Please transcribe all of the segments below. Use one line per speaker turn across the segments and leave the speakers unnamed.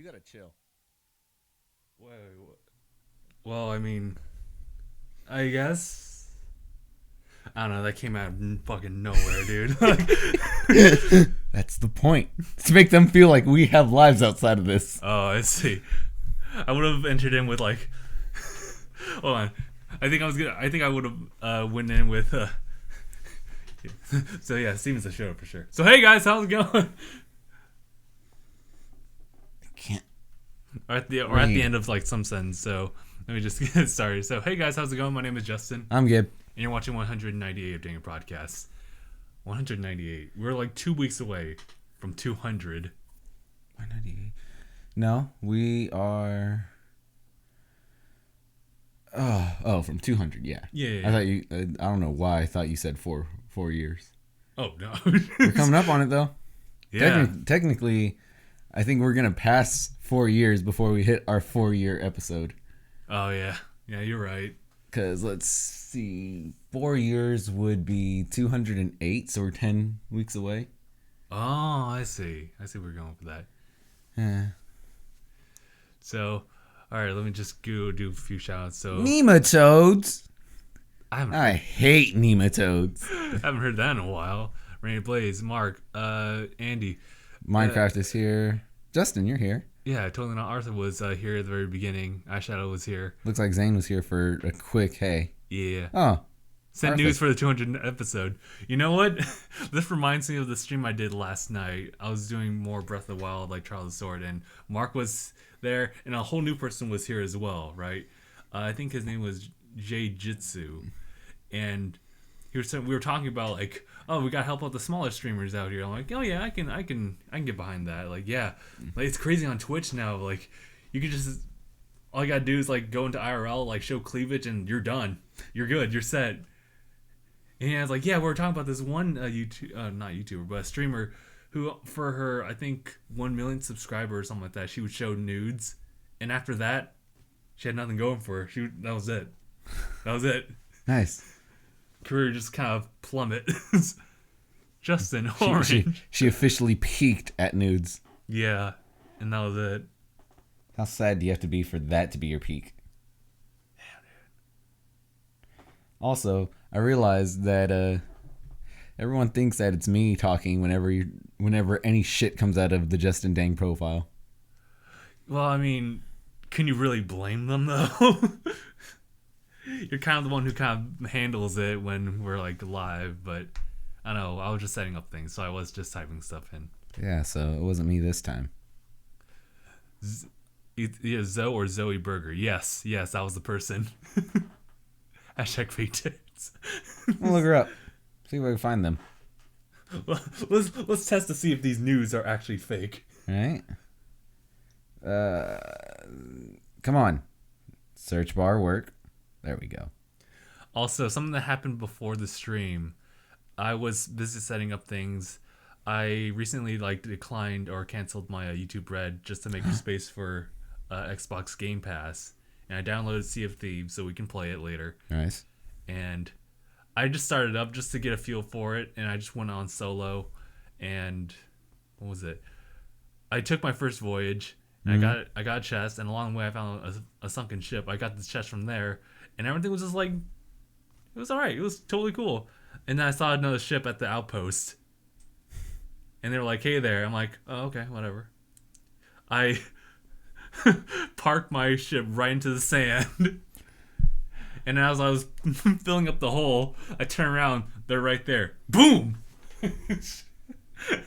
You gotta chill.
Well, I mean, I guess. I don't know. That came out of fucking nowhere, dude.
That's the point. To make them feel like we have lives outside of this.
Oh, I see. I would have entered in with like. Hold on. I think I would have went in with. So yeah, Steven's a show for sure. So hey guys, how's it going?
I can't.
Or at the end of like some sentence. So let me just get started. So hey guys, how's it going? My name is Justin.
I'm Gabe.
And you're watching 198 of DangIT Prodcast. 198. We're like 2 weeks away from 200.
198. No, we are. Oh, from 200. Yeah.
Yeah.
I thought you. I don't know why I thought you said 4 years.
Oh no.
We're coming up on it though.
Yeah.
Technically, I think we're gonna pass 4 years before we hit our 4-year episode.
Oh yeah. Yeah, you're right.
Because let's see, 4 years would be 208, so we're 10 weeks away.
Oh, I see. I see where you're going with that.
Yeah.
So, all right, let me just go do a few shout-outs. So,
Nematodes.
I
hate nematodes.
haven't heard that in a while. DangIT Plays, Mark, Andy.
Minecraft is here. Justin, you're here.
Yeah, Totally Not Arthur was here at the very beginning. Eyeshadow was here.
Looks like Zane was here for a quick hey.
Yeah.
Oh.
Sent
Arthur.
news for the 200th episode. You know what? This reminds me of the stream I did last night. I was doing more Breath of the Wild, like Trial of the Sword, and Mark was there, and a whole new person was here as well, right? I think his name was Jay Jitsu, and we were talking about like, oh, we gotta help out the smaller streamers out here. I'm like, oh yeah, I can get behind that. Like, yeah, like it's crazy on Twitch now. Like, you can just all you gotta do is like go into IRL, like show cleavage, and you're done. You're good. You're set. And I was like, yeah, we were talking about this one not YouTuber, but a streamer who, for her, I think 1 million subscribers or something like that, she would show nudes, and after that, she had nothing going for her. That was it. That was it.
Nice.
Career just kind of plummet. Justin Orange.
She officially peaked at nudes.
Yeah, and that was it.
How sad do you have to be for that to be your peak?
Damn, dude.
Also, I realized that everyone thinks that it's me talking whenever any shit comes out of the Justin Dang profile.
Well, I mean, can you really blame them though? You're kind of the one who kind of handles it when we're like live, but I don't know. I was just setting up things, so I was just typing stuff in.
Yeah, so it wasn't me this time.
Zoe or Zoe Burger? Yes, that was the person. Hashtag fake tits.
We'll look her up. See if I can find them.
Well, let's test to see if these news are actually fake.
All right. Come on. Search bar work. There we go.
Also, something that happened before the stream. I was busy setting up things. I recently declined or canceled my YouTube Red just to make space for Xbox Game Pass, and I downloaded Sea of Thieves so we can play it later.
Nice.
And I just started up just to get a feel for it, and I just went on solo. And what was it? I took my first voyage, and I got a chest, and along the way I found a sunken ship. I got this chest from there, and everything was just like, it was alright. It was totally cool. And then I saw another ship at the outpost, and they were like, "Hey there." I'm like, "Oh, okay, whatever." I parked my ship right into the sand. And as I was filling up the hole, I turn around, they're right there. Boom! And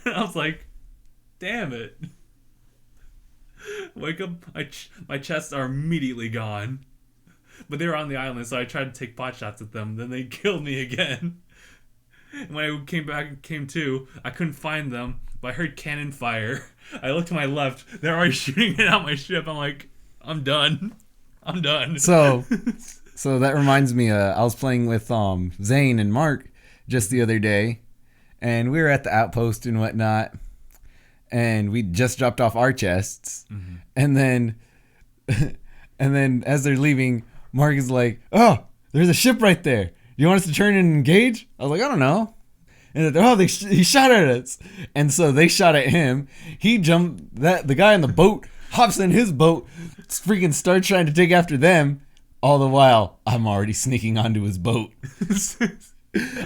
I was like, damn it. Wake up, my chests are immediately gone. But they were on the island, so I tried to take pot shots at them. Then they killed me again. And when I came to, I couldn't find them, but I heard cannon fire. I looked to my left, they're already shooting it at my ship. I'm like, I'm done.
So that reminds me, I was playing with Zane and Mark just the other day, and we were at the outpost and whatnot, and we just dropped off our chests, and then as they're leaving, Mark is like, "Oh, there's a ship right there. You want us to turn and engage?" I was like, "I don't know." And he shot at us, and so they shot at him. He jumped. The guy in the boat hops in his boat, freaking starts trying to take after them. All the while, I'm already sneaking onto his boat.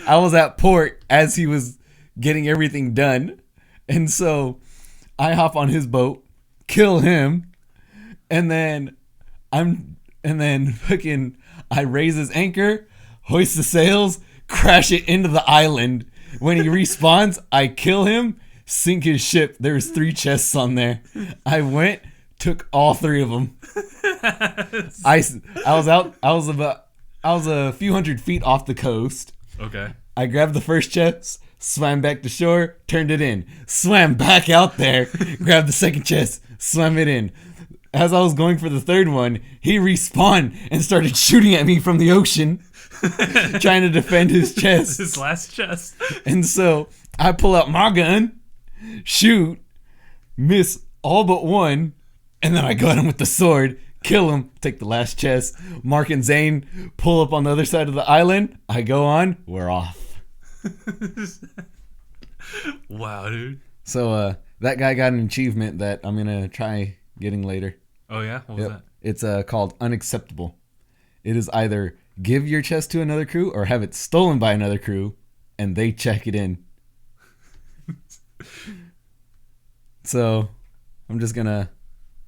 I was at port as he was getting everything done. And so I hop on his boat, kill him, and then fucking I raise his anchor, hoist the sails, crash it into the island. When he respawns, I kill him, sink his ship. There was 3 chests on there. I went, took all 3 of them. I was a few hundred feet off the coast.
Okay.
I grabbed the first chest, swam back to shore, turned it in, swam back out there, grabbed the second chest, swam it in. As I was going for the 3rd one, he respawned and started shooting at me from the ocean, trying to defend his chest.
His last chest.
And so I pull out my gun, shoot, miss all but one, and then I got him with the sword, kill him, take the last chest. Mark and Zane pull up on the other side of the island. I go on, we're off.
Wow, dude.
So that guy got an achievement that I'm going to try getting later.
Oh, yeah? What was that?
It's called Unacceptable. It is either give your chest to another crew or have it stolen by another crew, and they check it in. So I'm just going to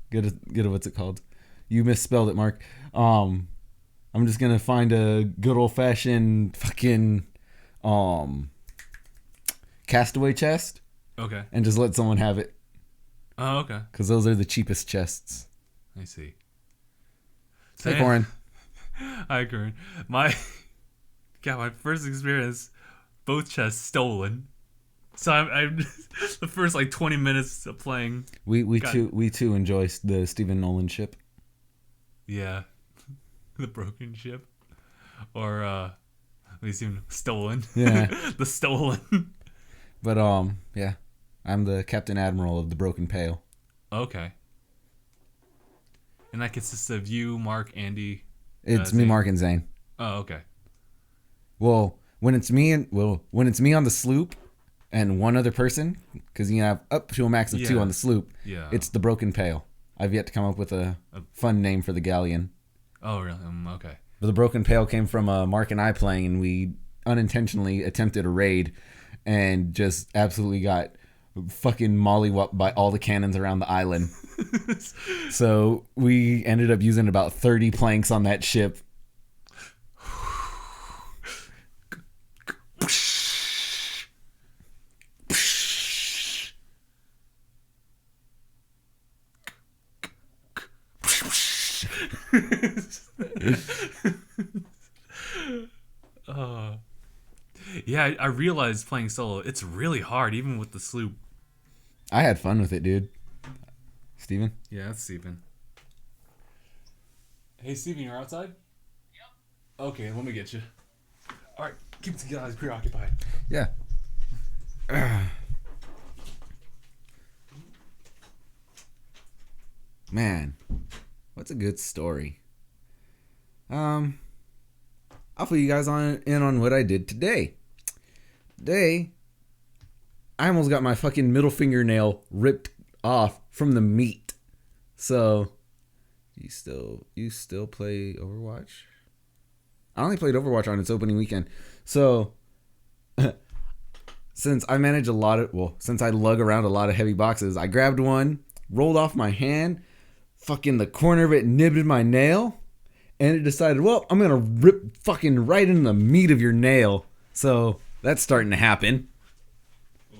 get a what's it called? You misspelled it, Mark. I'm just going to find a good old-fashioned fucking castaway chest.
Okay.
And just let someone have it.
Oh, okay.
Because those are the cheapest chests.
I see.
Hey, Corin.
Hi, Corin. My first experience, both chests stolen. So I'm the first 20 minutes of playing.
We too enjoy the Stephen Nolan ship.
Yeah, the broken ship, or at least even stolen.
Yeah,
the stolen.
But yeah, I'm the Captain Admiral of the Broken Pail.
Okay. And that consists of you, Mark, Andy.
It's me,
Zane.
Mark, and Zane.
Oh, okay.
Well, when it's me on the sloop and one other person, because you have up to a max of 2 on the sloop.
Yeah.
It's the Broken Pail. I've yet to come up with a fun name for the galleon.
Oh, really? Okay.
But the Broken Pail came from Mark and I playing, and we unintentionally attempted a raid and just absolutely got fucking mollywopped by all the cannons around the island. So we ended up using about 30 planks on that ship.
Yeah, I realized playing solo, it's really hard, even with the sloop.
I had fun with it, dude. Steven?
Yeah, that's Steven. Hey, Steven, you're outside? Yep. Okay, let me get you. All right, keep the guys preoccupied.
Yeah. Man, what's a good story? I'll fill you guys in on what I did today. Today, I almost got my fucking middle fingernail ripped off from the meat. So, you still play Overwatch? I only played Overwatch on its opening weekend. So, since I lug around a lot of heavy boxes, I grabbed one, rolled off my hand, fucking the corner of it nibbed my nail, and it decided, well, I'm gonna rip fucking right into the meat of your nail. So that's starting to happen.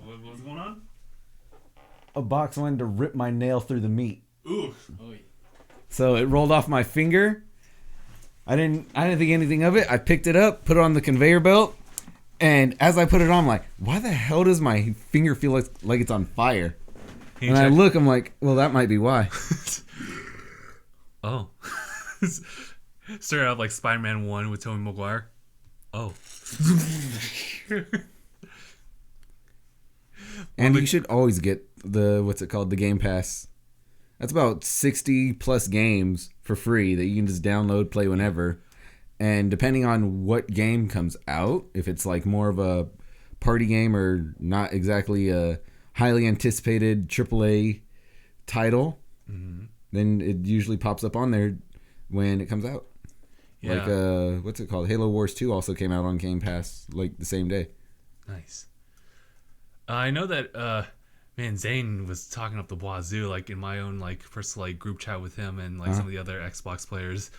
What's going on?
A box wanted to rip my nail through the meat.
Ooh.
So it rolled off my finger. I didn't think anything of it. I picked it up, put it on the conveyor belt, and as I put it on, I'm like, why the hell does my finger feel like it's on fire? And I look, I'm like, well, that might be why.
Oh. Started out like Spider-Man 1 with Tobey Maguire. Oh.
And you should always get the Game Pass. That's about 60 plus games for free that you can just download, play whenever. And depending on what game comes out, if it's like more of a party game or not exactly a highly anticipated AAA title, then it usually pops up on there when it comes out.
Yeah.
Like, what's it called? Halo Wars 2 also came out on Game Pass, like, the same day.
Nice. I know that, man, Zane was talking up the wazoo, like, in my own, like, personal, like, group chat with him and, like, some of the other Xbox players.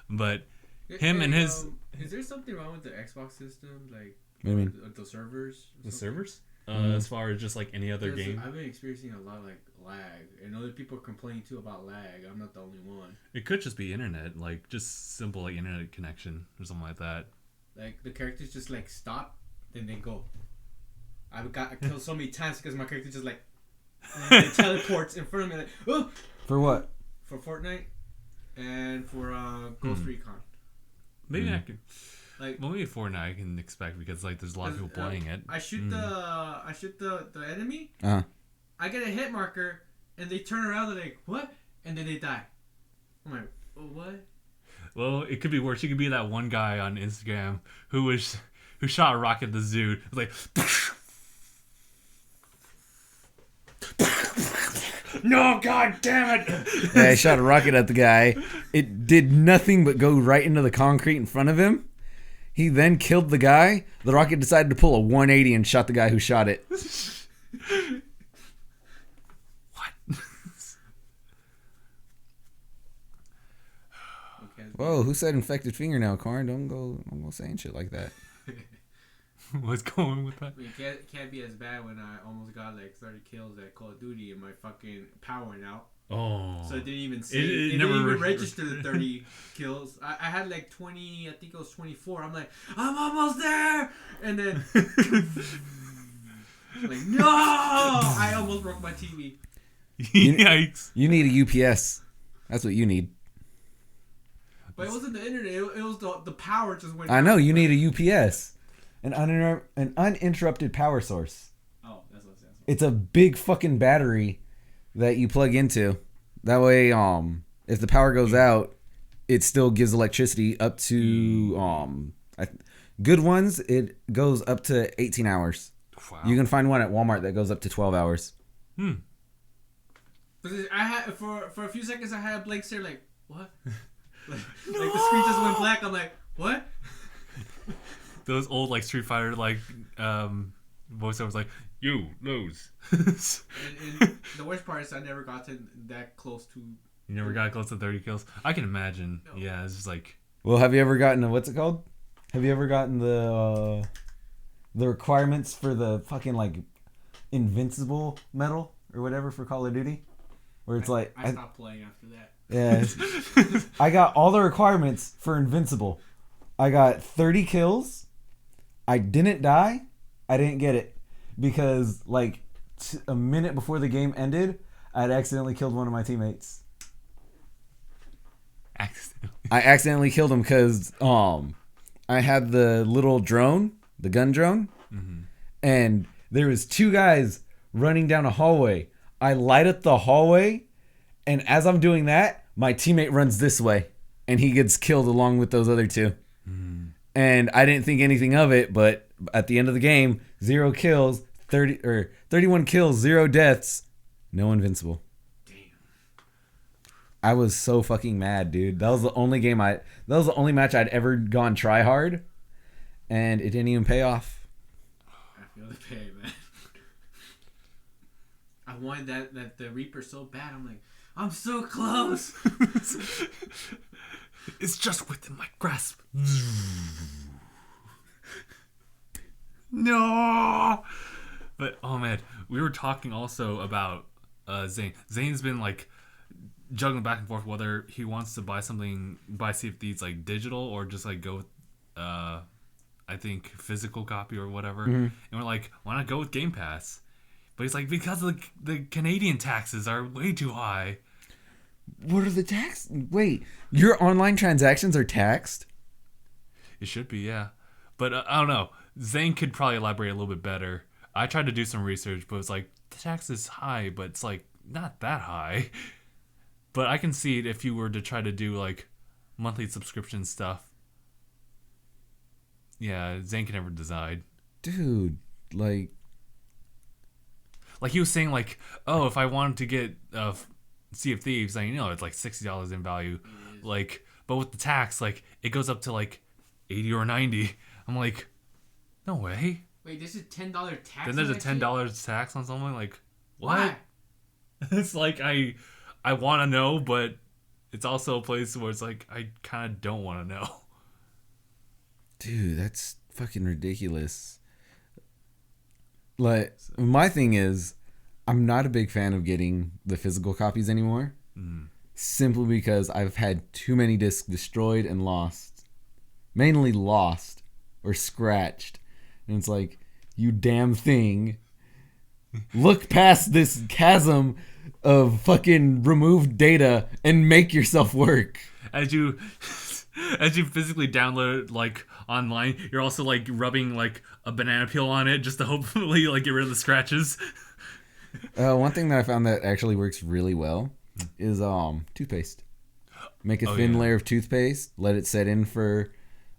But him and his...
is there something wrong with the Xbox system? Like,
what do you mean?
The servers?
The servers? As far as just, like, any other
Because
game?
I've been experiencing a lot of, like, lag. And other people are complaining, too, about lag. I'm not the only one.
It could just be internet, like, just simple, like, internet connection or something like that.
Like, the characters just, like, stop, then they go. I killed so many times because my character just, like, and it teleports in front of me, like, oh!
For what?
For Fortnite and for Ghost Recon.
Maybe I could...
Like,
well, maybe Fortnite I can expect because, like, there's a lot of people playing it.
I shoot the enemy.
Uh-huh.
I get a hit marker, and they turn around and they're like, what? And then they die. I'm like, oh, what?
Well, it could be worse. You could be that one guy on Instagram who shot a rocket at the zoo. It was like, no, god damn it!
Yeah, I shot a rocket at the guy. It did nothing but go right into the concrete in front of him. He then killed the guy. The rocket decided to pull a 180 and shot the guy who shot it.
What?
Whoa, who said infected fingernail, Karn? Don't go saying shit like that.
What's going with that?
I mean, it can't be as bad when I almost got like 30 kills at Call of Duty and my fucking power went out.
Oh.
So it didn't even say.
It
It
never
didn't even register the 30 kills. I had like 20, I think it was 24. I'm like, I'm almost there! And then, like, no! I almost broke my TV.
Yikes.
You need a UPS. That's what you need.
But it wasn't the internet. It was the power just went
I
out.
know, you need a UPS. An uninterrupted power source.
Oh, that's what I'm saying.
It's a big fucking battery that you plug into. That way, if the power goes out, it still gives electricity up to good ones. It goes up to 18 hours.
Wow.
You can find one at Walmart that goes up to 12 hours.
I had for a few seconds I had a blank stare, like, what? like the screen just went black. I'm like, what?
Those old like Street Fighter like voiceovers like, you lose.
and the worst part is I never got to that close to.
You never got close to 30 kills? I can imagine.
No.
Yeah, it's just like...
Well, have you ever gotten what's it called? Have you ever gotten the requirements for the fucking like invincible medal or whatever for Call of Duty? Where it's
I stopped playing after that.
Yeah. I got all the requirements for invincible. I got 30 kills. I didn't die. I didn't get it because like a minute before the game ended, I had accidentally killed one of my teammates. I accidentally killed him because I had the little drone, the gun drone, and there was two guys running down a hallway. I light up the hallway, and as I'm doing that, my teammate runs this way, and he gets killed along with those other two. And I didn't think anything of it, but at the end of the game, 0 kills, 31 kills, 0 deaths, no invincible. I was so fucking mad, dude. That was the only match I'd ever gone try hard, and it didn't even pay off.
I feel the pain, man. I wanted that the Reaper so bad. I'm like, I'm so close.
It's just within my grasp. No. But oh man, we were talking also about Zane. Zane's been like juggling back and forth whether he wants to buy Sea of Thieves like digital or just like go with I think physical copy or whatever. And we're like, why not go with Game Pass? But he's like, because the Canadian taxes are way too high.
What are the tax? Wait, your online transactions are taxed?
It should be, yeah. But I don't know. Zane could probably elaborate a little bit better. I tried to do some research, but it's like, the tax is high, but it's like not that high. But I can see it if you were to try to do like monthly subscription stuff. Yeah, Zane can never decide.
Dude, like
he was saying like, oh, if I wanted to get Sea of Thieves, and it's like $60 in value. Like, but with the tax, like it goes up to like 80 or 90. I'm like, no way.
Wait, this is $10 tax.
Then there's a $10 tax on something. Like, what? It's like I want to know, but it's also a place where it's like I kind of don't want to know.
Dude, that's fucking ridiculous. Like, my thing is, I'm not a big fan of getting the physical copies anymore. Simply because I've had too many discs destroyed and lost. Mainly lost or scratched. And it's like, you damn thing. Look past this chasm of fucking removed data and make yourself work.
As you physically download it, like online, you're also like rubbing like a banana peel on it just to hopefully like get rid of the scratches.
One thing that I found that actually works really well is toothpaste. Make a thin layer of toothpaste, let it set in for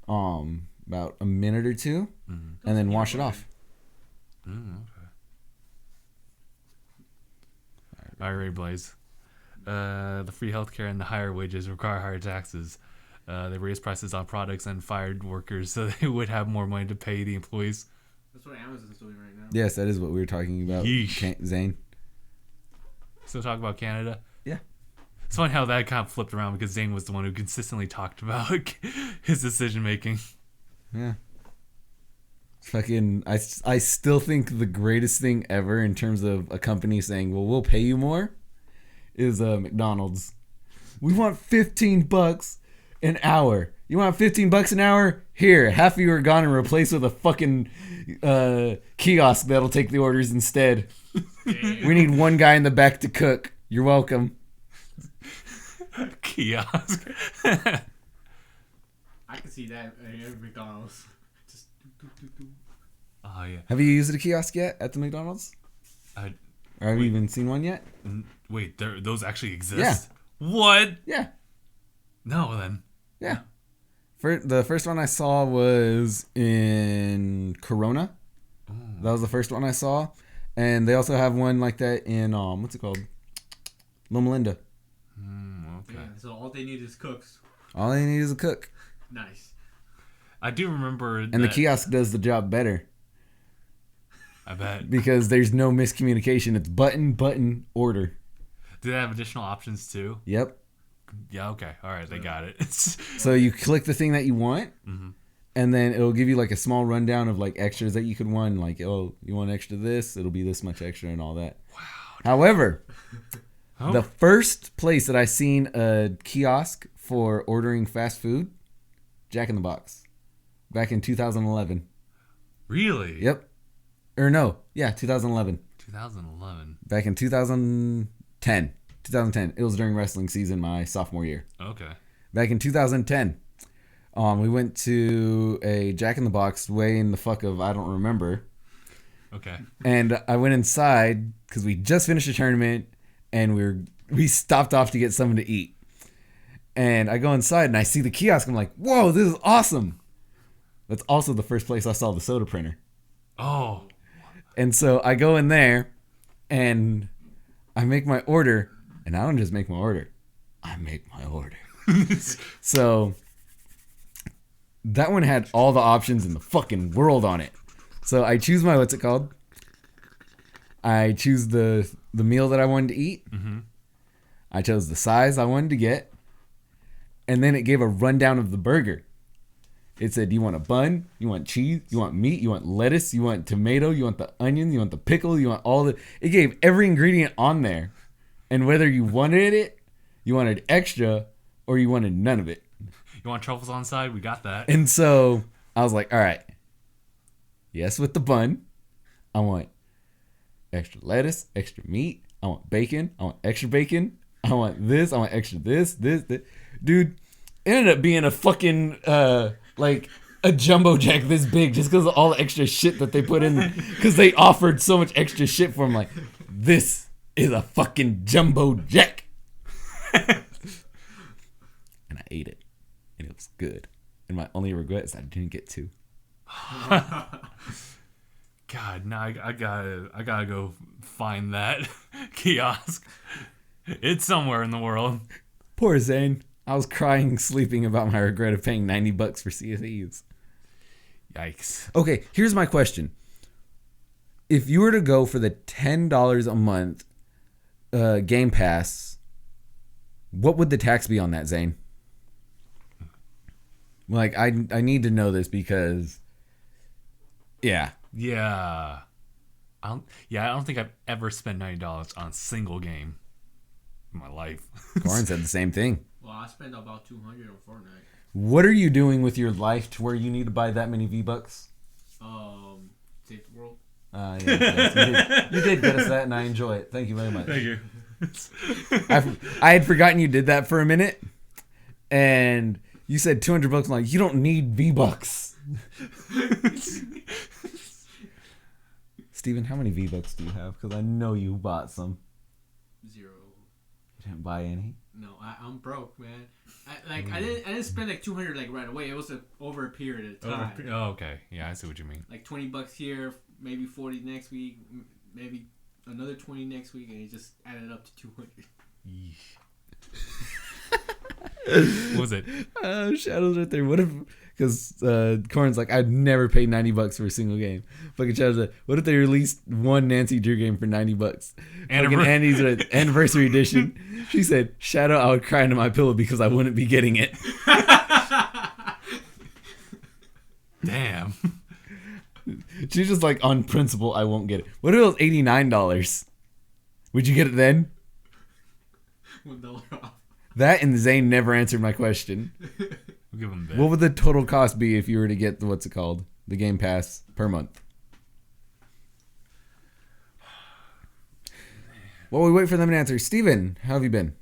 about a minute or two, and then wash it off.
Okay. All right, Blaze. The free healthcare and the higher wages require higher taxes. They raised prices on products and fired workers so they would have more money to pay the employees.
That's what Amazon's doing right now.
Yes, that is what we were talking about. Zane.
So talk about Canada.
Yeah.
It's funny how that kind of flipped around because Zane was the one who consistently talked about his decision making.
Yeah. Fucking, I still think the greatest thing ever in terms of a company saying, well, we'll pay you more is McDonald's. We want $15 an hour. You want $15 an hour? Here, half of you are gone and replaced with a fucking kiosk that'll take the orders instead. We need one guy in the back to cook. You're welcome.
Kiosk.
I can see that at McDonald's. Just do.
Oh yeah.
Have you used a kiosk yet at the McDonald's? Or have you even seen one yet?
Wait, those actually exist?
Yeah.
What?
Yeah.
No, then.
Yeah. The first one I saw was in Corona.
Oh.
That was the first one I saw. And they also have one like that in, what's it called? Loma Linda.
Okay.
Yeah, so all they need is cooks.
All they need is a cook.
Nice.
I do remember
And the kiosk does the job better.
I bet.
Because there's no miscommunication. It's button, order.
Do they have additional options too?
Yep.
Yeah, okay. All right, they got it.
So you click the thing that you want, and then it'll give you like a small rundown of like extras that you could want. Like, oh, you want extra this? It'll be this much extra and all that.
Wow.
However, the first place that I seen a kiosk for ordering fast food, Jack in the Box, back in 2011.
Really?
Yep. Or no, yeah, 2011.
2011.
Back in 2010. 2010. It was during wrestling season my sophomore year.
Okay.
Back in 2010, we went to a Jack in the Box way in the fuck of I don't remember.
Okay.
And I went inside because we just finished a tournament and we stopped off to get something to eat. And I go inside and I see the kiosk. I'm like, whoa, this is awesome. That's also the first place I saw the soda printer.
Oh.
And so I go in there and I make my order. And I don't just make my order. I make my order. So that one had all the options in the fucking world on it. So I choose my, what's it called? I choose the meal that I wanted to eat.
Mm-hmm.
I chose the size I wanted to get. And then it gave a rundown of the burger. It said, do you want a bun? You want cheese? You want meat? You want lettuce? You want tomato? You want the onion? You want the pickle? You want all the... It gave every ingredient on there. And whether you wanted it, you wanted extra, or you wanted none of it.
You want truffles on side? We got that.
And so I was like, all right. Yes, with the bun. I want extra lettuce, extra meat. I want bacon. I want extra bacon. I want this. I want extra this. Dude, it ended up being a fucking, like, a jumbo jack this big just because of all the extra shit that they put in. Because they offered so much extra shit for him. Like, this is a fucking jumbo jack. And I ate it. And it was good. And my only regret is I didn't get two.
God, now I gotta go find that kiosk. It's somewhere in the world.
Poor Zane. I was crying, sleeping about my regret of paying $90 for Sea of Thieves.
Yikes.
Okay, here's my question. If you were to go for the $10 a month Game Pass, what would the tax be on that, Zane? Like, I need to know this because, yeah.
Yeah. I don't think I've ever spent $90 on a single game in my life.
Corin said the same thing.
Well, I spent about 200 on Fortnite.
What are you doing with your life to where you need to buy that many V-Bucks?
Save the world.
Yeah, you did get us that, and I enjoy it. Thank you very much.
Thank you.
I had forgotten you did that for a minute, and you said $200. I'm like, you don't need V-Bucks. Steven, how many V-Bucks do you have? Because I know you bought some.
0.
You didn't buy any?
No, I'm broke, man. I didn't spend like 200 like right away. It was over a period of time.
Oh, okay. Yeah, I see what you mean.
Like $20 here, maybe 40 next week, maybe another 20 next week, and it just added up to 200.
What was it?
Shadow's right there. What if, because Corin's like, I'd never pay $90 for a single game. Fucking Shadow's like, what if they released one Nancy Drew game for $90? Fucking Andy's anniversary edition. She said, Shadow, I would cry into my pillow because I wouldn't be getting it.
Damn.
She's just like, on principle, I won't get it. What if it was $89? Would you get it then?
$1 off.
That and Zane never answered my question.
We'll give him that.
What would the total cost be if you were to get the, what's it called? The Game Pass per month? While we wait for them to answer, Steven, how have you been?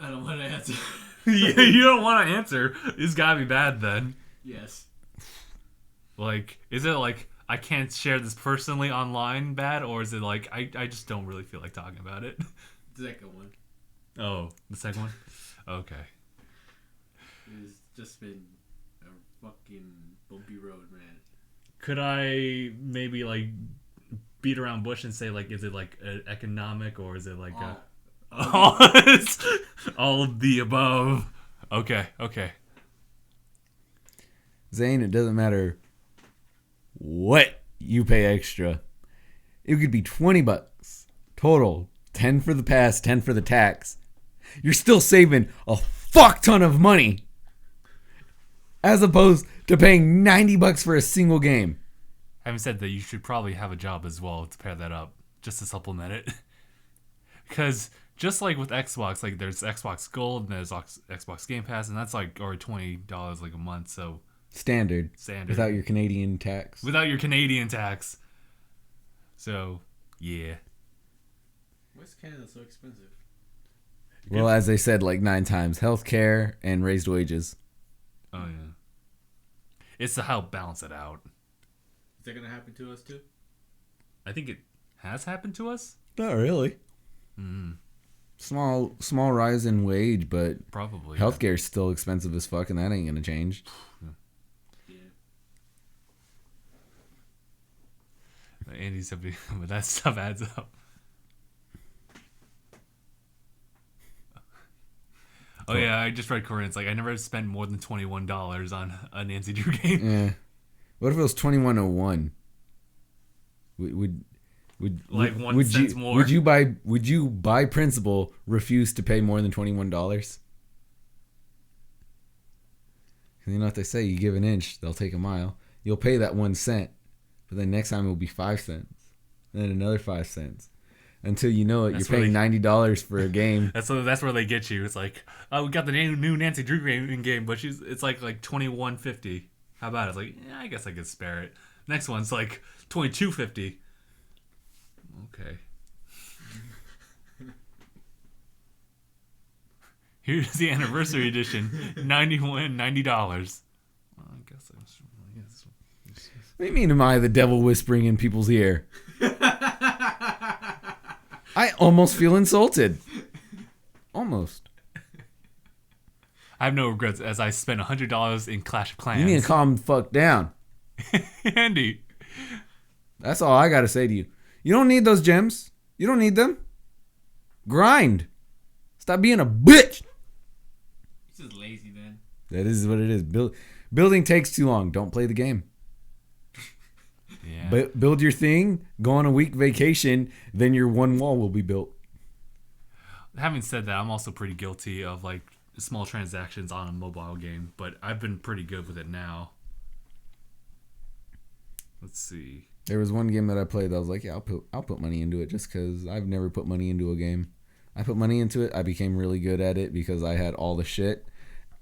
I don't want to answer.
Yeah, you don't want to answer. It's gotta be bad then.
Yes.
Like, is it like I can't share this personally online bad, or is it like I just don't really feel like talking about it?
The second one.
Oh, the second one? Okay.
It's just been a fucking bumpy road, man.
Could I maybe like beat around bush and say like, is it like economic, or is it like all of the above? Okay.
Zane, it doesn't matter what you pay extra. It could be $20 total, 10 for the pass, 10 for the tax. You're still saving a fuck ton of money as opposed to paying $90 for a single game.
Having said that, you should probably have a job as well to pair that up, just to supplement it. Because just like with Xbox, like there's Xbox Gold and there's Xbox Game Pass, and that's like or $20 like a month. So standard
without your Canadian tax.
So yeah.
Why's Canada so expensive?
Well, as they said like 9 times, healthcare and raised wages.
Oh yeah. It's to help balance it out.
Is that gonna happen to us too?
I think it has happened to us.
Not really. Small rise in wage, but
probably
healthcare is still expensive as fuck, and that ain't gonna change.
Yeah.
Andy said, but that stuff adds up. Oh yeah, I just read Corinne. It's like I never spent more than $21 on a Nancy Drew game.
Yeah. What if it was 2101? Would
like 1 cent more?
Would you by principle refuse to pay more than $21? Because you know what they say, you give an inch, they'll take a mile. You'll pay that 1 cent, but then next time it will be 5 cents, and then another 5 cents. Until you know it, you're paying $90 for a game.
That's where they get you. It's like, oh, we got the new Nancy Drew game, but it's like $21.50. How about it? It's like, yeah, I guess I could spare it. Next one's like $22.50. Okay. Here's the anniversary edition, $90. Well, I guess I guess.
What do you mean, am I the devil whispering in people's ear? I almost feel insulted. Almost.
I have no regrets as I spent $100 in Clash of Clans.
You need to calm the fuck down.
Andy.
That's all I gotta say to you. You don't need those gems. You don't need them. Grind. Stop being a bitch.
He's just lazy, man.
That is what it is. Building takes too long. Don't play the game.
Yeah.
Build your thing. Go on a week vacation. Then your one wall will be built.
Having said that, I'm also pretty guilty of like small transactions on a mobile game, but I've been pretty good with it now. Let's see.
There was one game that I played that I was like, yeah, I'll put money into it just because I've never put money into a game. I put money into it. I became really good at it because I had all the shit.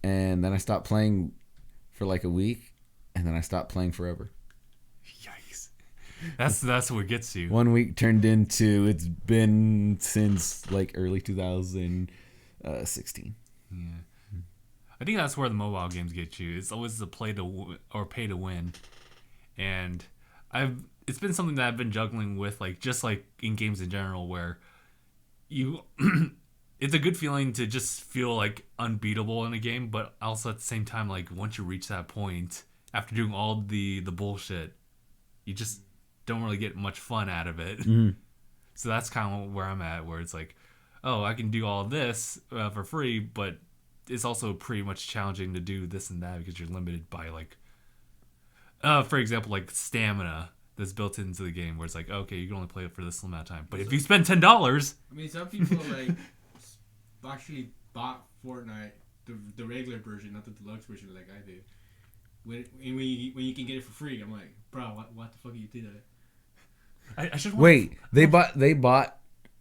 And then I stopped playing for like a week. And then I stopped playing forever.
Yikes. That's what gets you.
1 week turned into, it's been since like early 2016.
Yeah. I think that's where the mobile games get you. It's always the play to or pay to win. And it's been something that I've been juggling with, like just like in games in general, where you it's a good feeling to just feel like unbeatable in a game, but also at the same time, like once you reach that point after doing all the bullshit, you just don't really get much fun out of it.
Mm-hmm.
So that's kind of where I'm at, where it's like, oh, I can do all this for free, but it's also pretty much challenging to do this and that because you're limited by like for example, like stamina that's built into the game, where it's like, okay, you can only play it for this amount of time. But if you spend $10,
I mean, some people like actually bought Fortnite, the regular version, not the deluxe version, like I did. When you can get it for free, I'm like, bro, what the fuck you do that?
I should
Wait, they bought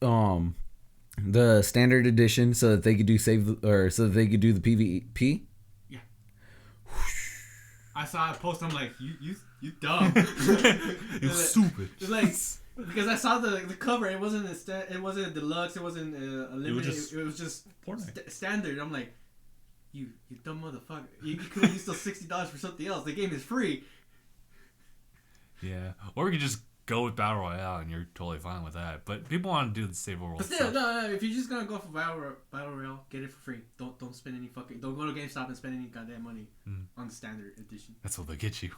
the standard edition so that they could do so that they could do the PvP.
Yeah. I saw a post. I'm like, you dumb.
You're stupid.
It's like because I saw the cover. It wasn't a deluxe. It wasn't a limited. It was just standard. I'm like, you dumb motherfucker. You could have used those $60 for something else. The game is free.
Yeah, or you could just go with Battle Royale and you're totally fine with that. But people want to do the save world
But still,
stuff.
no, if you're just gonna go for Battle Royale, get it for free. Don't spend any don't go to GameStop and spend any goddamn money on the standard edition.
That's what they get you.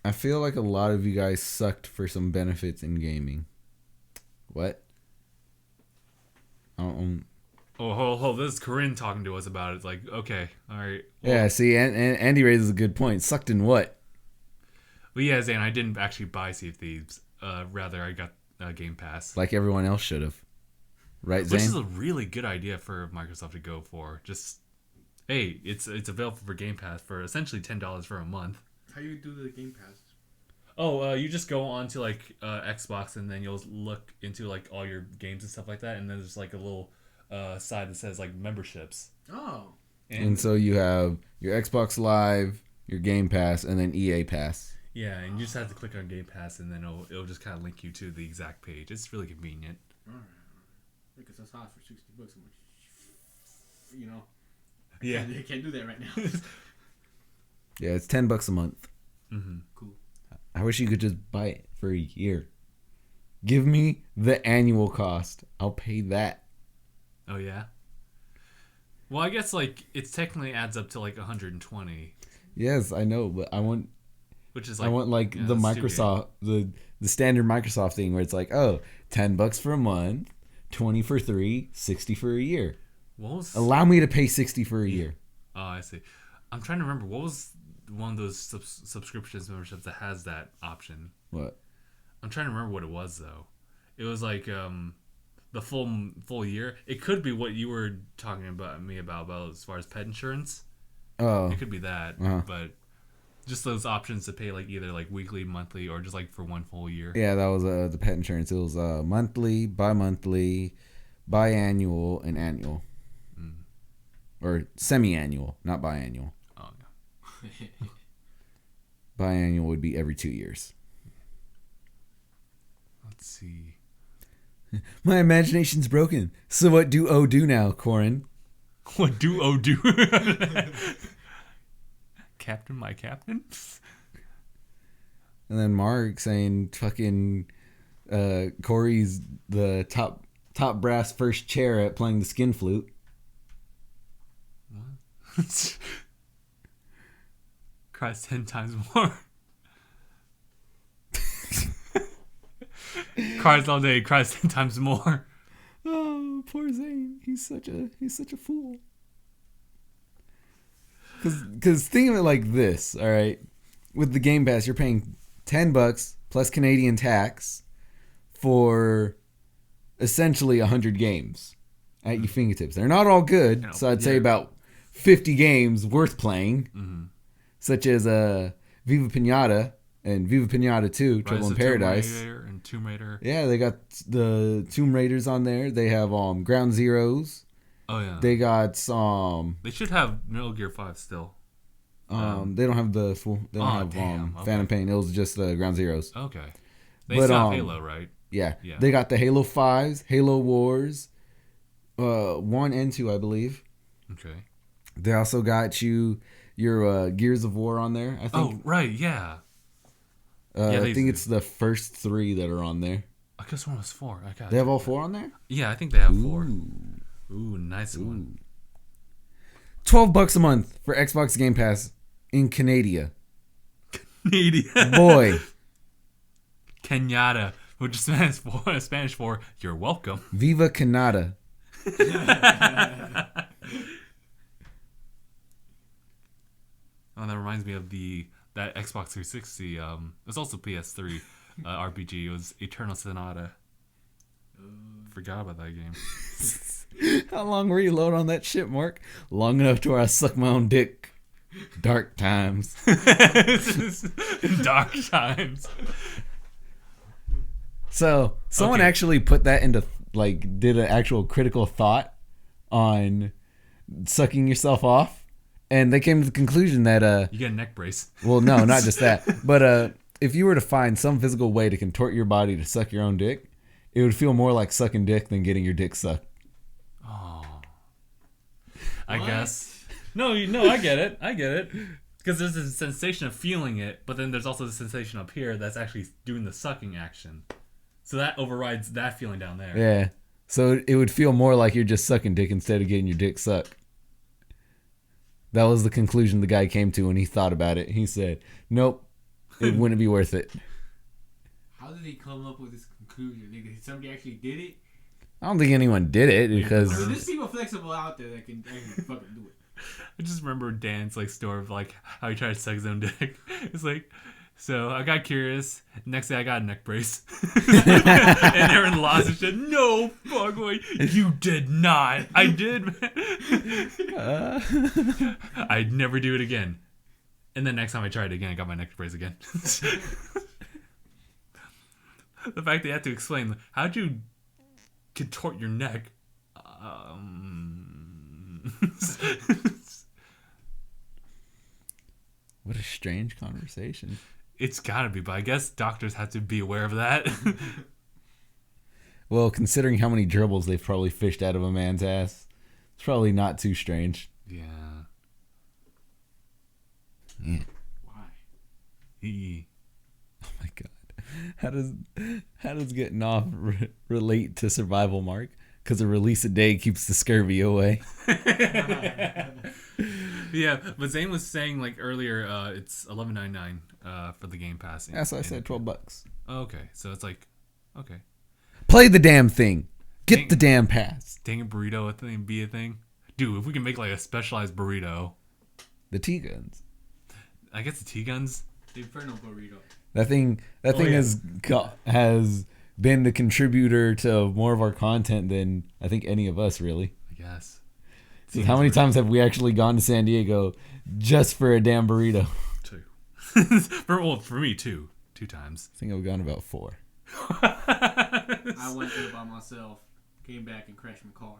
I feel like a lot of you guys sucked for some benefits in gaming. What?
Oh, this is Corinne talking to us about it. It's like, okay, all right. Well,
Yeah, see, and Andy raises a good point. Sucked in what?
But yeah, Zane, I didn't actually buy Sea of Thieves. Rather, I got Game Pass.
Like everyone else should have. Right, Zane?
Which is a really good idea for Microsoft to go for. Just, hey, it's available for Game Pass for essentially $10 for a month.
How you do the Game Pass?
Oh, you just go onto like Xbox and then you'll look into like all your games and stuff like that, and then there's like a little side that says like memberships.
Oh.
And so you have your Xbox Live, your Game Pass, and then EA Pass.
Yeah, and you just have to click on Game Pass, and then it'll just kind of link you to the exact page. It's really convenient.
Alright. Because I saw it for $60. I'm like, you know.
Yeah.
I can't do that right now.
Yeah, it's $10 a month.
Mm-hmm.
Cool.
I wish you could just buy it for a year. Give me the annual cost. I'll pay that.
Oh yeah. Well, I guess like it technically adds up to like 120,
Yes, I know, but I want
which is like
the
that's
Microsoft the standard Microsoft thing where it's like, oh, $10 for a month, 20 for 3, 60 for a year.
What was?
Allow me to pay 60 for a year.
Oh, I see. I'm trying to remember what was one of those subscriptions memberships that has that option.
What?
I'm trying to remember what it was though. It was like the full year. It could be what you were talking about as far as pet insurance.
Oh,
It could be that,
Uh-huh.
but just those options to pay like either like weekly, monthly, or just like for one full year.
yeah, that was the pet insurance. It was monthly, bi-monthly, biannual, and annual. Or semi-annual, not biannual.
Oh yeah.
Biannual would be every 2 years.
Let's see.
My imagination's broken. So what do O do now, Corin?
What do O do? Captain, my captain.
And then Mark saying fucking Corey's the top brass first chair at playing the skin flute.
What? Cries 10 times more. Cries all day, cries 10 times more.
Oh, poor He's such a fool. Because think of it like this, all right? With the Game Pass, you're paying $10 plus Canadian tax for essentially 100 games at your fingertips. They're not all good, so I'd say about 50 games worth playing, such as Viva Pinata and Viva Pinata 2, Trouble in Paradise.
Tomb Raider.
Yeah, they got the Tomb Raiders on there. They have Ground Zeroes.
Oh yeah.
They got
They should have Metal Gear 5 still.
they don't have the full. They don't have Phantom Pain. It was just Ground Zeroes.
Okay. They still have Halo, right?
Yeah. They got the Halo 5s, Halo Wars, 1 and 2, I believe.
Okay.
They also got your Gears of War on there, I think.
Oh, right, yeah.
I think it's the first 3 that are on there.
I guess one was 4.
They have all 4 on there?
Yeah, I think they have 4. Ooh, nice one.
$12 a month for Xbox Game Pass in Canada.
Canada.
Boy.
Kenyatta, which is Spanish for you're welcome.
Viva Canada.
Oh, that reminds me of that Xbox 360. It was also PS3 RPG. It was Eternal Sonata. Forgot about that game.
How long were you load on that shit, Mark? Long enough to where I suck my own dick. Dark times.
Dark times.
So someone actually put that into did an actual critical thought on sucking yourself off, and they came to the conclusion that
you get a neck brace.
Well, no, not just that, but if you were to find some physical way to contort your body to suck your own dick, it would feel more like sucking dick than getting your dick sucked.
Oh, I guess. No, I get it. Because there's a sensation of feeling it, but then there's also the sensation up here that's actually doing the sucking action. So that overrides that feeling down there.
Yeah. So it would feel more like you're just sucking dick instead of getting your dick sucked. That was the conclusion the guy came to when he thought about it. He said, nope, it wouldn't be worth it.
How did he come up with this conclusion? Did somebody actually did it?
I don't think anyone did it because...
I mean, there's people flexible out there that can fucking do it.
I just remember Dan's story of how he tried to suck his own dick. It's so I got curious. Next day I got a neck brace. And Aaron lost his shit. No, fuck, wait. You did not. I did, man. I'd never do it again. And then next time I tried it again, I got my neck brace again. The fact that you have to explain, how'd you contort your neck?
What a strange conversation.
It's gotta be, but I guess doctors have to be aware of that.
Well, considering how many gerbils they've probably fished out of a man's ass, it's probably not too strange.
Yeah.
Why?
Oh my god. How does getting off relate to survival, Mark? Because a release a day keeps the scurvy away.
Yeah, but Zane was saying earlier, it's $11.99 for the Game Pass.
That's why I said $12.
Oh, okay, so it's okay.
Play the damn thing. Get the damn pass.
Dang it, burrito, be a thing. Dude, if we can make a specialized burrito.
The T-guns.
I guess the T-guns.
The Inferno burrito.
That thing has been the contributor to more of our content than I think any of us, really.
I guess.
So how many times have we actually gone to San Diego just for a damn burrito?
2. For me, 2 times.
I think I've gone about 4.
I went there by myself, came back and crashed my car.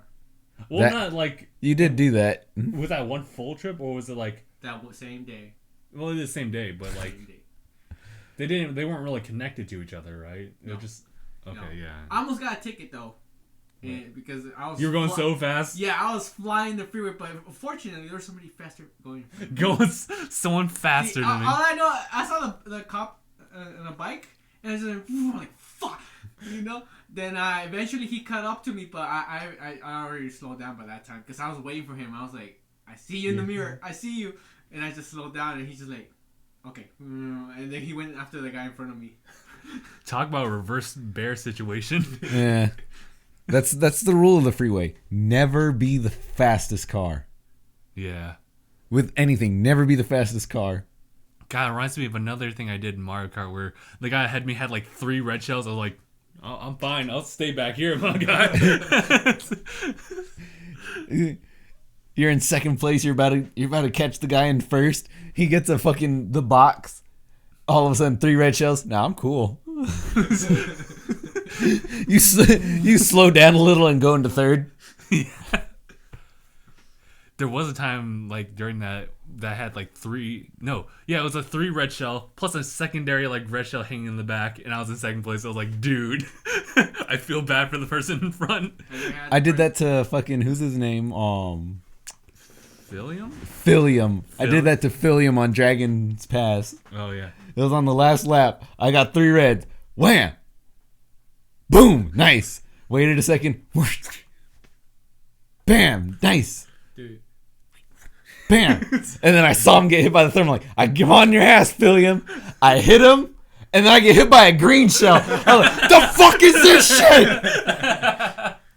Well, not
you did do that.
Was that one full trip, or was it
that same day?
Well, it is the same day, but they weren't really connected to each other, right?
No.
They're just okay,
No.
yeah.
I almost got a ticket though. And because I was
you were going so fast.
Yeah, I was flying the freeway, but fortunately there was somebody faster going.
Someone faster than me.
All I know, I saw the cop on a bike, and I was like, fuck, Then eventually he caught up to me, but I already slowed down by that time because I was waiting for him. I was like, I see you in the mirror, I see you, and I just slowed down, and he's just like, okay, and then he went after the guy in front of me.
Talk about a reverse bear situation.
Yeah. That's the rule of the freeway. Never be the fastest car.
Yeah.
With anything, never be the fastest car.
God, it reminds me of another thing I did in Mario Kart where the guy ahead of me had like 3 red shells. I was like, oh, I'm fine. I'll stay back here, my guy.
You're in second place. You're about to catch the guy in first. He gets the box. All of a sudden, 3 red shells. Nah, I'm cool. You slow down a little and go into third.
Yeah. There was a time like during that had like 3. No, yeah, it was a 3 red shell plus a secondary like red shell hanging in the back, and I was in second place. I was like, dude, I feel bad for the person in front.
I did that to fucking who's his name? Philium. I did that to Philium on Dragon's Pass.
Oh yeah.
It was on the last lap. I got 3 reds. Wham! Boom! Nice. Waited a second. Bam! Nice.
Dude.
Bam! And then I saw him get hit by the thermal. Like, I give on your ass, Philium. I hit him, and then I get hit by a green shell. I'm like, the fuck is this shit?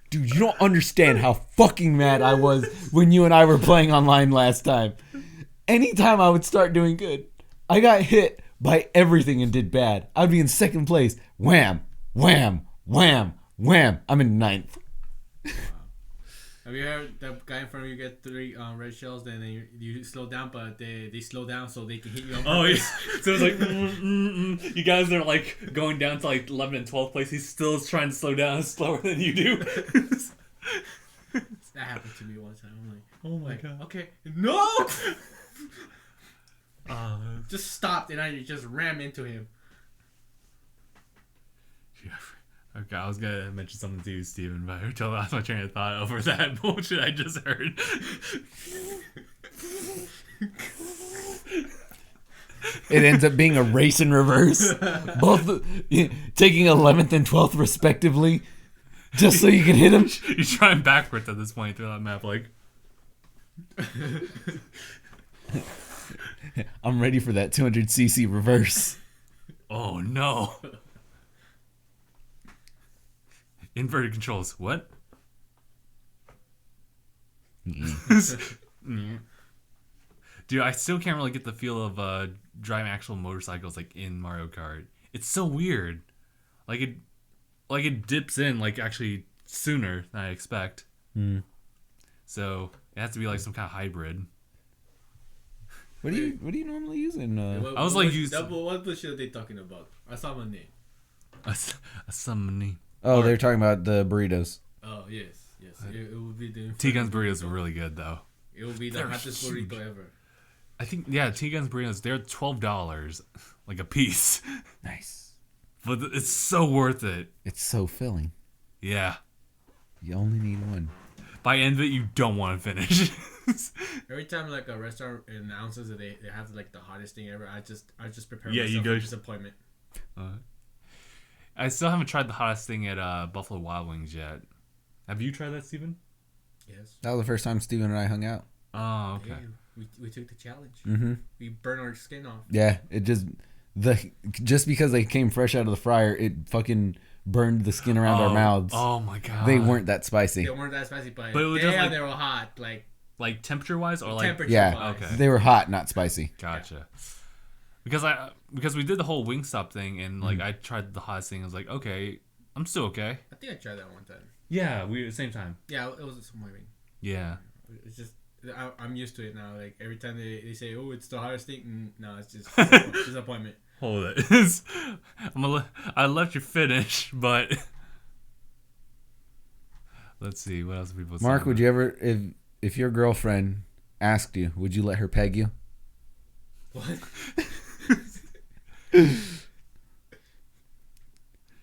Dude, you don't understand how fucking mad I was when you and I were playing online last time. Anytime I would start doing good, I got hit by everything and did bad. I'd be in second place. Wham! Wham! Wham! Wham! I'm in 9th.
Have you heard that guy in front of you get 3 red shells, then you slow down, but they slow down so they can hit you on purpose?
Oh, yeah. So it's like, you guys are like going down to like 11th and 12th place. He's still trying to slow down slower than you do.
That happened to me one time. I'm like,
oh my god.
Okay, no! Just stopped and I just rammed into him.
Yeah. Okay, I was gonna mention something to you, Steven, but I totally lost my train of thought over that bullshit I just heard.
It ends up being a race in reverse. Both taking 11th and 12th respectively, just so you can hit him.
You're trying backwards at this point through that map, like.
I'm ready for that 200cc reverse.
Oh no. Inverted controls. What? Dude, I still can't really get the feel of driving actual motorcycles like in Mario Kart. It's so weird. Like it dips in like actually sooner than I expect. So it has to be like some kind of hybrid.
What do you normally use in?
I was like,
what bullshit are they talking about? I saw my name.
A summoning.
Oh, they're talking about the burritos.
Oh yes. It will be the
T-Gun's burritos are really good though.
It will be the hottest burrito ever.
I think T-Gun's burritos, they're $12 like a piece.
Nice.
But it's so worth it.
It's so filling.
Yeah.
You only need one.
By end of it, you don't want to finish.
Every time like a restaurant announces that they have like the hottest thing ever, I just prepare myself for disappointment.
I still haven't tried the hottest thing at Buffalo Wild Wings yet. Have you tried that, Steven?
Yes.
That was the first time Steven and I hung out.
Oh, okay.
Yeah, we took the challenge.
Mm-hmm.
We burned our skin off.
Yeah, it just because they came fresh out of the fryer, it fucking burned the skin around our mouths.
Oh my god.
They weren't that spicy.
They weren't that spicy, but
it was just like,
they were hot, like
temperature wise or like
temperature
yeah.
wise.
Okay.
They were hot, not spicy.
Gotcha. Yeah. Because we did the whole Wingstop thing and like I tried the hottest thing. I was like, okay, I'm still okay.
I think I tried that one time.
Yeah, we at the same time.
Yeah, it was disappointing.
Yeah.
It's just I'm used to it now. Like every time they say, "Oh, it's the hottest thing," no, it's just disappointment.
Hold it. I let you finish, but let's see what else people say.
Mark, would you ever, if your girlfriend asked you, would you let her peg you?
What?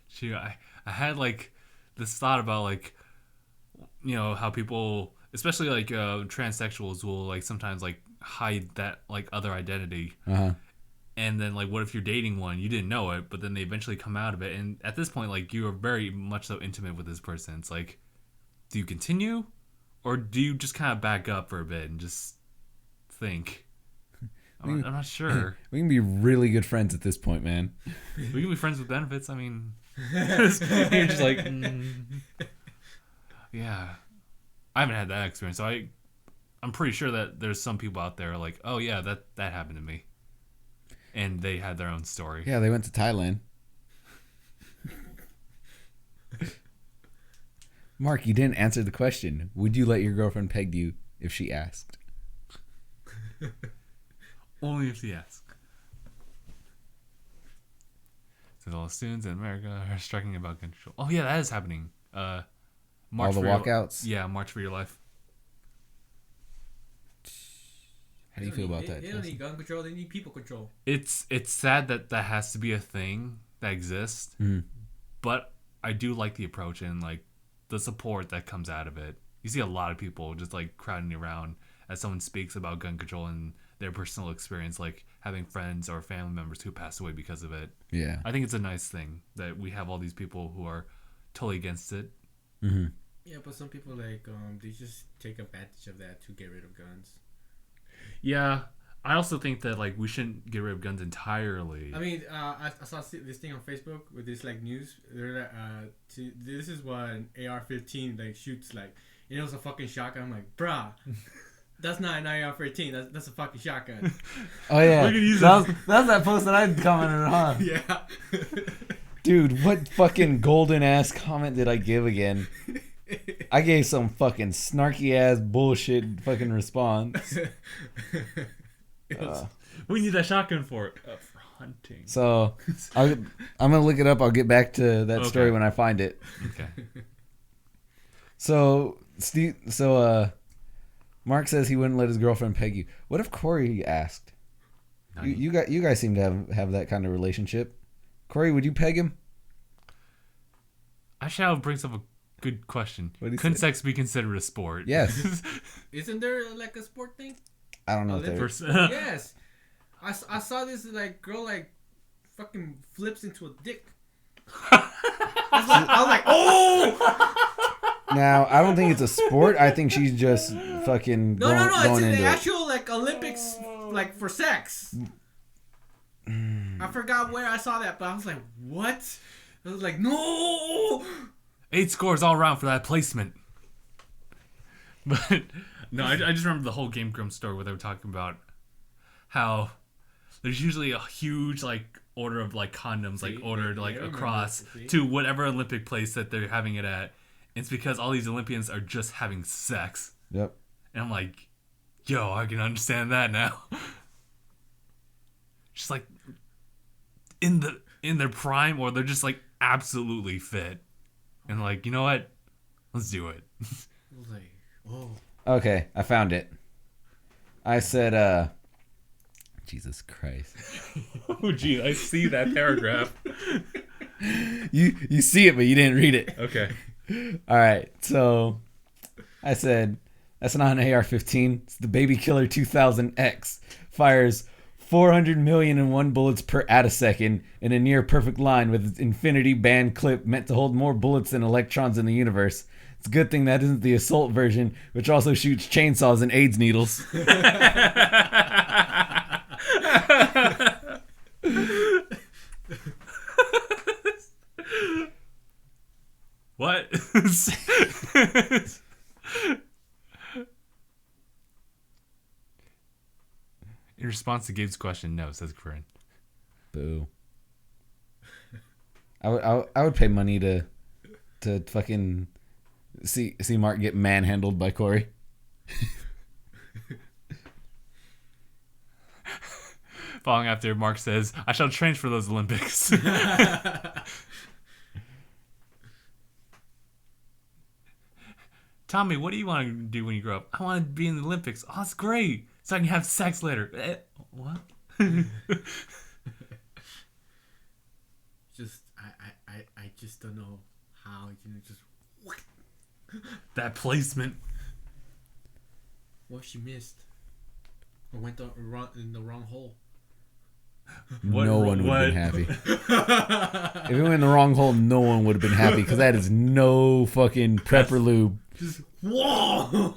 Shoot, I had like this thought about like, you know, how people, especially like transsexuals, will like sometimes like hide that like other identity.
Uh-huh.
And then like, what if you're dating one, you didn't know it, but then they eventually come out of it, and at this point, like, you are very much so intimate with this person. It's like, do you continue, or do you just kind of back up for a bit and just think? I'm not sure.
We can be really good friends at this point, man.
We can be friends with benefits. I mean, you're just like, Yeah. I haven't had that experience, so I'm pretty sure that there's some people out there like, oh yeah, that happened to me. And they had their own story.
Yeah, they went to Thailand. Mark, you didn't answer the question. Would you let your girlfriend peg you if she asked?
Only if she asked. So all the students in America are striking about gun control. Oh yeah, that is happening. March
All the walkouts?
March for Your Life.
How do you feel about that?
They don't need gun control. They need people control.
It's sad that has to be a thing that exists, but I do like the approach and like the support that comes out of it. You see a lot of people just like crowding around as someone speaks about gun control and their personal experience, like having friends or family members who passed away because of it.
Yeah,
I think it's a nice thing that we have all these people who are totally against it.
Mm-hmm.
Yeah, but some people like they just take advantage of that to get rid of guns.
Yeah, I also think that like we shouldn't get rid of guns entirely.
I mean, I saw this thing on Facebook with this like news. They're this is what an AR-15 like shoots like. It was a fucking shotgun. I'm like, bruh, that's not an AR-15. That's a fucking shotgun.
Oh yeah, that's that post that I commented on.
Yeah.
Dude, what fucking golden ass comment did I give again? I gave some fucking snarky ass bullshit fucking response.
We need that shotgun for hunting.
So I'm gonna look it up. I'll get back to that story when I find it.
Okay.
So Mark says he wouldn't let his girlfriend peg you. What if Corey asked? You guys seem to have that kind of relationship. Corey, would you peg him?
Actually, that brings up a good question. Couldn't sex be considered a sport?
Yes.
Isn't there like a sport thing?
I don't know if there is.
Yes. I saw this like girl like fucking flips into a dick. I was like, oh!
Now, I don't think it's a sport. I think she's just fucking
No,
going
it's
into
the actual like Olympics like for sex. I forgot where I saw that, but I was like, what? I was like, no!
8 scores all around for that placement. But no, I just remember the whole Game Grumps story where they were talking about how there's usually a huge like order of like condoms like ordered like across to whatever Olympic place that they're having it at. It's because all these Olympians are just having sex.
Yep.
And I'm like, yo, I can understand that now. Just like in their prime, or they're just like absolutely fit. And like, you know what? Let's do it.
I was like, oh.
Okay, I found it. I said, Jesus Christ.
Oh, gee, I see that paragraph.
You see it, but you didn't read it.
Okay.
All right, so I said, that's not an AR-15. It's the Baby Killer 2000X. Fires 400,000,001 bullets per attosecond in a near perfect line with its infinity band clip meant to hold more bullets than electrons in the universe. It's a good thing that isn't the assault version, which also shoots chainsaws and AIDS needles.
What? In response to Gabe's question, no, says Corinne.
Boo. I would pay money to fucking see Mark get manhandled by Corey.
Following after, Mark says, I shall train for those Olympics. Tommy, what do you want to do when you grow up? I want to be in the Olympics. Oh, that's great. So I can have sex later. What?
Just I just don't know how you know just
that placement.
What she missed or went in the wrong hole.
No one would have been happy. If it went in the wrong hole, no one would have been happy because that is no fucking prepper lube.
Just whoa.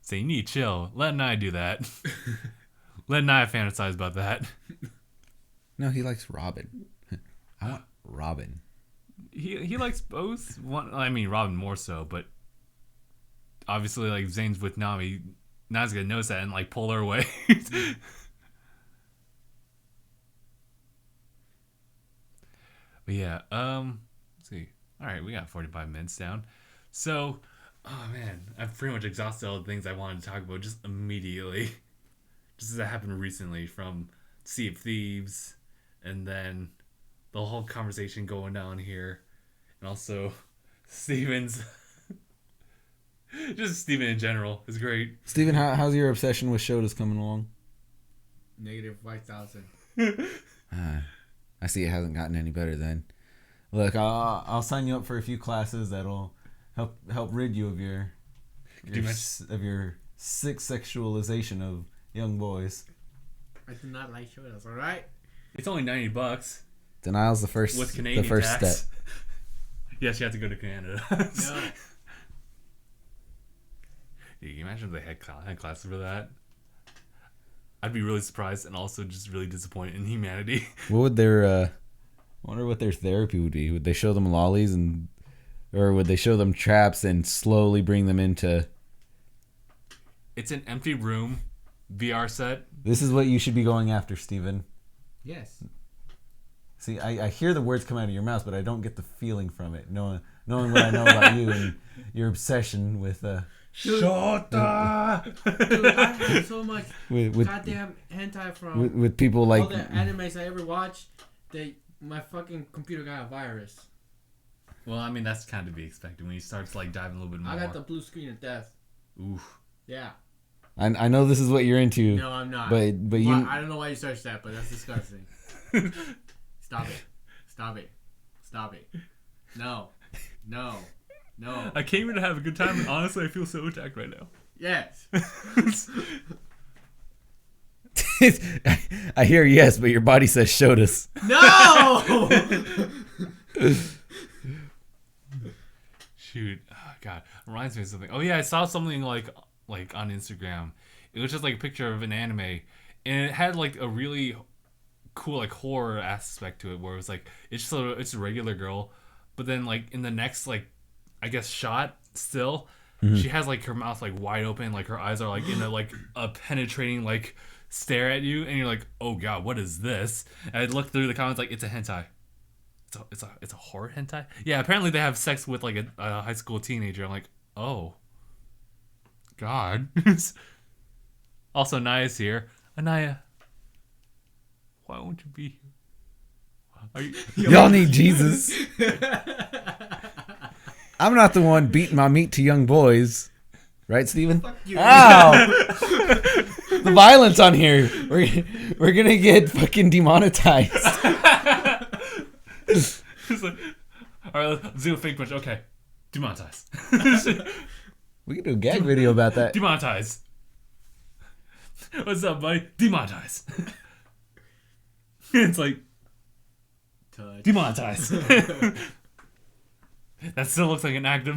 So you need to chill. Let Nye do that. Let Nye fantasize about that.
No, he likes Robin. Robin.
He likes both. Robin more so, but obviously, like, Zane's with Nami. Nami's gonna notice that and, like, pull her away. But yeah, let's see. All right, we got 45 minutes down. So, oh man, I've pretty much exhausted all the things I wanted to talk about just immediately. Just as that happened recently, from Sea of Thieves, and then the whole conversation going on here, and also Steven's. Just Steven in general is great.
Steven, how's your obsession with Shota's coming along?
Negative 5,000.
I see it hasn't gotten any better then. Look, I'll sign you up for a few classes that'll help rid you of your sick sexualization of young boys.
I do not like Shotas, alright?
It's only $90.
Denial's the first
with Canadian
the first
tax.
step.
Yes, you have to go to Canada.
No.
Can you imagine if they had classes for that? I'd be really surprised and also just really disappointed in humanity.
What would their I wonder what their therapy would be. Would they show them lollies or would they show them traps and slowly bring them into...
It's an empty room, VR set.
This is what you should be going after, Steven.
Yes.
See, I hear the words come out of your mouth, but I don't get the feeling from it. Knowing what I know about you and your obsession with...
Shota!
Dude, I have so much
with
goddamn hentai from
with people like
all the animes I ever watched. My fucking computer got a virus.
Well, I mean, that's kind of to be expected when you start to, like, diving a little bit more.
I got the blue screen of death.
Oof.
Yeah.
I know this is what you're into.
No, I'm not.
But you...
I don't know why you searched that, but that's disgusting. Stop it. Stop it. Stop it. No. No. No.
I came here to have a good time, and honestly, I feel so attacked right now.
Yes.
I hear yes, but your body says Shotas.
No!
Shoot. Oh, God. Reminds me of something. Oh, yeah, I saw something, like on Instagram. It was just, like, a picture of an anime, and it had, like, a really cool, like, horror aspect to it, where it was, like, it's a regular girl, but then, like, in the next, like, I guess shot still, she has, like, her mouth, like, wide open, like, her eyes are, like, in a penetrating, like, stare at you, and you're like, oh god, what is this? And I looked through the comments, like, it's a hentai. It's a horror hentai? Yeah, apparently they have sex with, like, a high school teenager. I'm like, oh god. Also, Naya's here. Anaya, why won't you be here?
Y'all need Jesus. I'm not the one beating my meat to young boys. Right, Steven?
Fuck you.
Ow! The violence on here. We're gonna get fucking demonetized.
It's like, alright, let's do a fake punch. Okay. Demonetize.
We can do a gag video about that.
Demonetize. What's up, buddy? Demonetize. It's like,
Touch.
demonetize. That still looks like an act of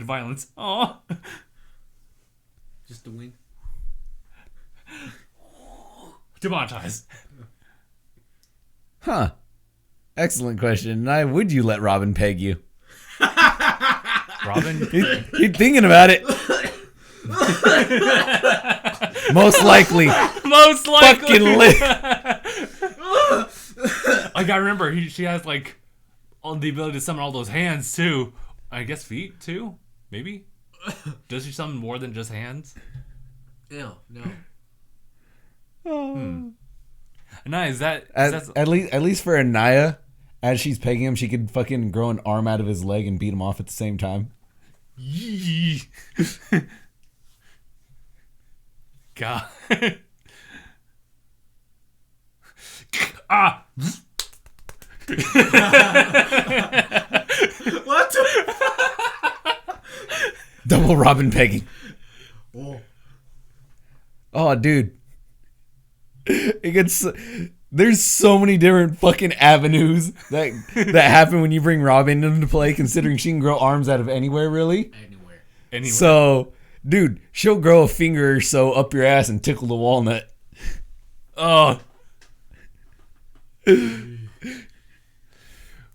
violence. Aw.
Just the win.
Demonetize.
Huh. Excellent question. Would you let Robin peg you?
Robin?
He's thinking about it. Most likely.
Most likely.
Fucking lit.
I gotta remember, she has, like, all the ability to summon all those hands, too. I guess feet, too? Maybe? Does she summon more than just hands?
Ew, no.
Nice.
At least for Anaya, as she's pegging him, she could fucking grow an arm out of his leg and beat him off at the same time.
Yee. God. Ah.
What?
Double Robin pegging.
Oh,
dude. It gets. There's so many different fucking avenues that happen when you bring Robin into play, considering she can grow arms out of anywhere, really.
Anywhere.
So, dude, she'll grow a finger or so up your ass and tickle the walnut.
Oh.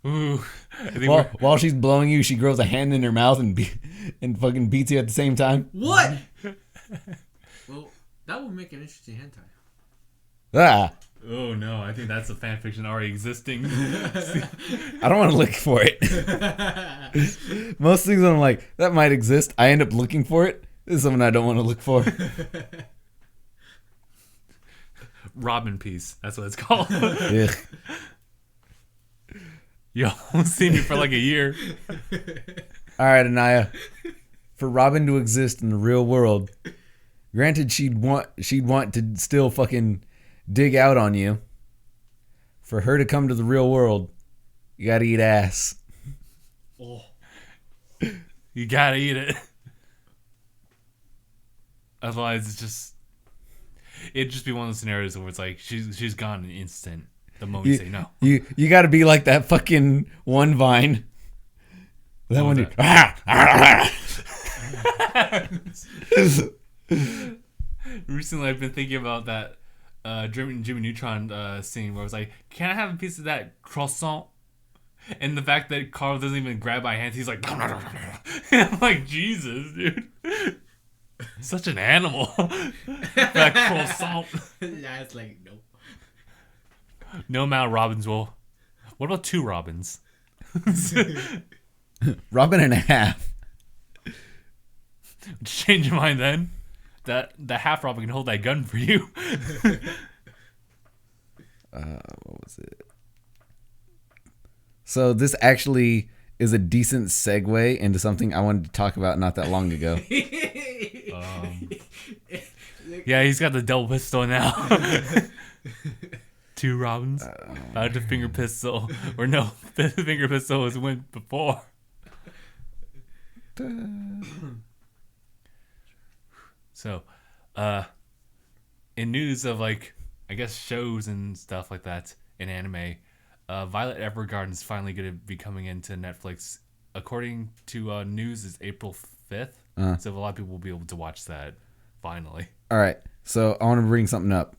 Ooh.
while she's blowing you, she grows a hand in her mouth and fucking beats you at the same time.
What? Well, that would make an interesting hentai.
Ah.
Oh no, I think that's a fan fiction already existing.
I don't want to look for it. Most things I'm like, that might exist. I end up looking for it. This is something I don't want to look for.
Robin piece. That's what it's called.
Ugh.
You almost seen me for like a year.
All right, Anaya. For Robin to exist in the real world, granted she'd want to still fucking dig out on you. For her to come to the real world, you gotta eat ass.
Oh.
You gotta eat it. Otherwise, it'd just be one of those scenarios where it's like she's gone in an instant the moment you say no.
You gotta be like that fucking one Vine. That one.
Recently, I've been thinking about that Jimmy Neutron scene where I was like, "Can I have a piece of that croissant?" And the fact that Carl doesn't even grab my hands, he's like, and I'm like, Jesus, dude. Such an animal. That croissant.
Yeah, it's like, nope.
No amount of Robins will. What about 2 Robins?
Robin and a half.
Change your mind then. The half Robin can hold that gun for you.
What was it? So this actually is a decent segue into something I wanted to talk about not that long ago.
Yeah, he's got the double pistol now. 2 Robins. The finger pistol. Or no, the finger pistol was went before. So, in news of like, I guess shows and stuff like that in anime, Violet Evergarden is finally going to be coming into Netflix. According to news, is April 5th. So a lot of people will be able to watch that finally.
All right. So I want to bring something up.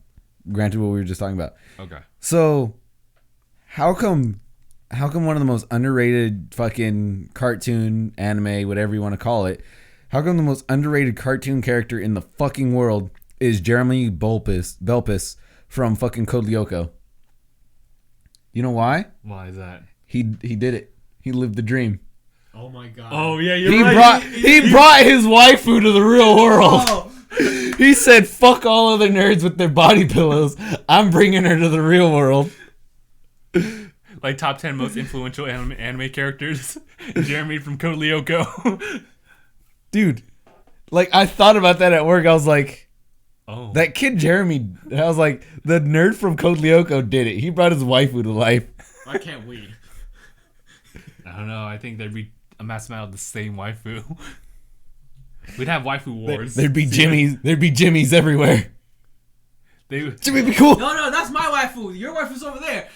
Granted, what we were just talking about.
Okay.
So how come one of the most underrated fucking cartoon, anime, whatever you want to call it, how come the most underrated cartoon character in the fucking world is Jeremy Belpis from fucking Code Lyoko? You know why?
Why is that?
He did it. He lived the dream.
Oh my god.
Oh yeah, you're right.
He brought his waifu to the real world.
Oh.
He said, "Fuck all other nerds with their body pillows. I'm bringing her to the real world."
Like top 10 most influential anime characters. Jeremy from Code Lyoko.
Dude, like I thought about that at work. I was like,
oh,
that kid Jeremy. I was like, the nerd from Code Lyoko did it. He brought his waifu to life.
I can't wait.
I don't know. I think there'd be a mass amount of the same waifu. We'd have waifu wars.
There'd be Jimmys. There'd be Jimmys everywhere. Jimmy be cool.
No, that's my waifu. Your waifu's over there.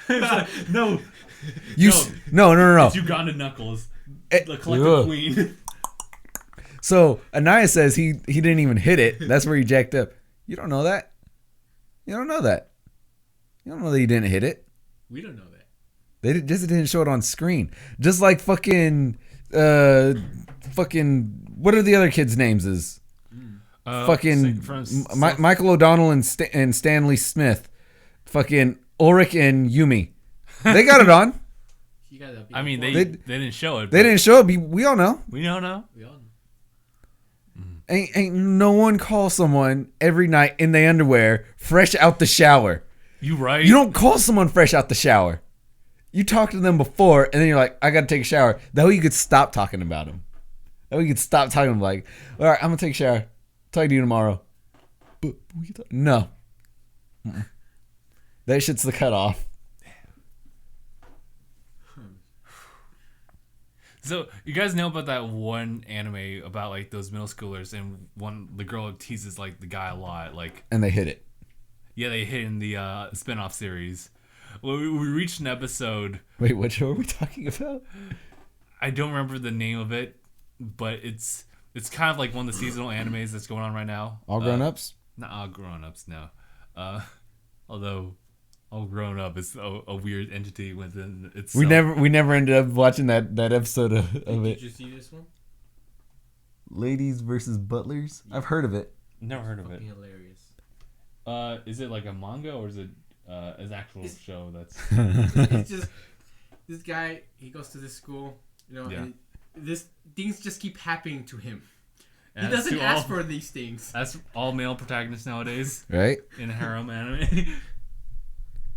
No.
No.
It's Uganda Knuckles. The collective queen.
So Anaya says he didn't even hit it. That's where he jacked up. You don't know that. You don't know that he didn't hit it.
We don't know that.
They just didn't show it on screen. Just like fucking what are the other kids' names? Is Michael O'Donnell and Stanley Smith. Fucking Ulrich and Yumi. They got it on.
I mean, they didn't show it.
They didn't show it. We all know.
We all know.
Ain't no one call someone every night in their underwear fresh out the shower.
You right.
You don't call someone fresh out the shower. You talk to them before, and then you're like, I gotta take a shower. That way you could stop talking about them. That way you could stop talking about them. Like, all right, I'm gonna take a shower. Talk to you tomorrow. But no. That shit's the cutoff.
So you guys know about that one anime about like those middle schoolers and the girl teases like the guy a lot, like,
and they hit it.
Yeah, they hit in the spin-off series. Well, we reached an episode.
Wait, what show are we talking about?
I don't remember the name of it, but it's kind of like one of the seasonal animes that's going on right now.
All Grown Ups?
Not All Grown Ups, no. Although all grown up. It's a weird entity within itself.
We never ended up watching that episode of it.
Did you see this one?
Ladies versus Butlers. Yeah. I've heard of it.
Never heard of it.
Hilarious.
Is it like a manga or is it an actual show? That's.
It's just this guy. He goes to this school. And things just keep happening to him. He doesn't ask for these things.
That's all male protagonists nowadays,
right?
In harem anime,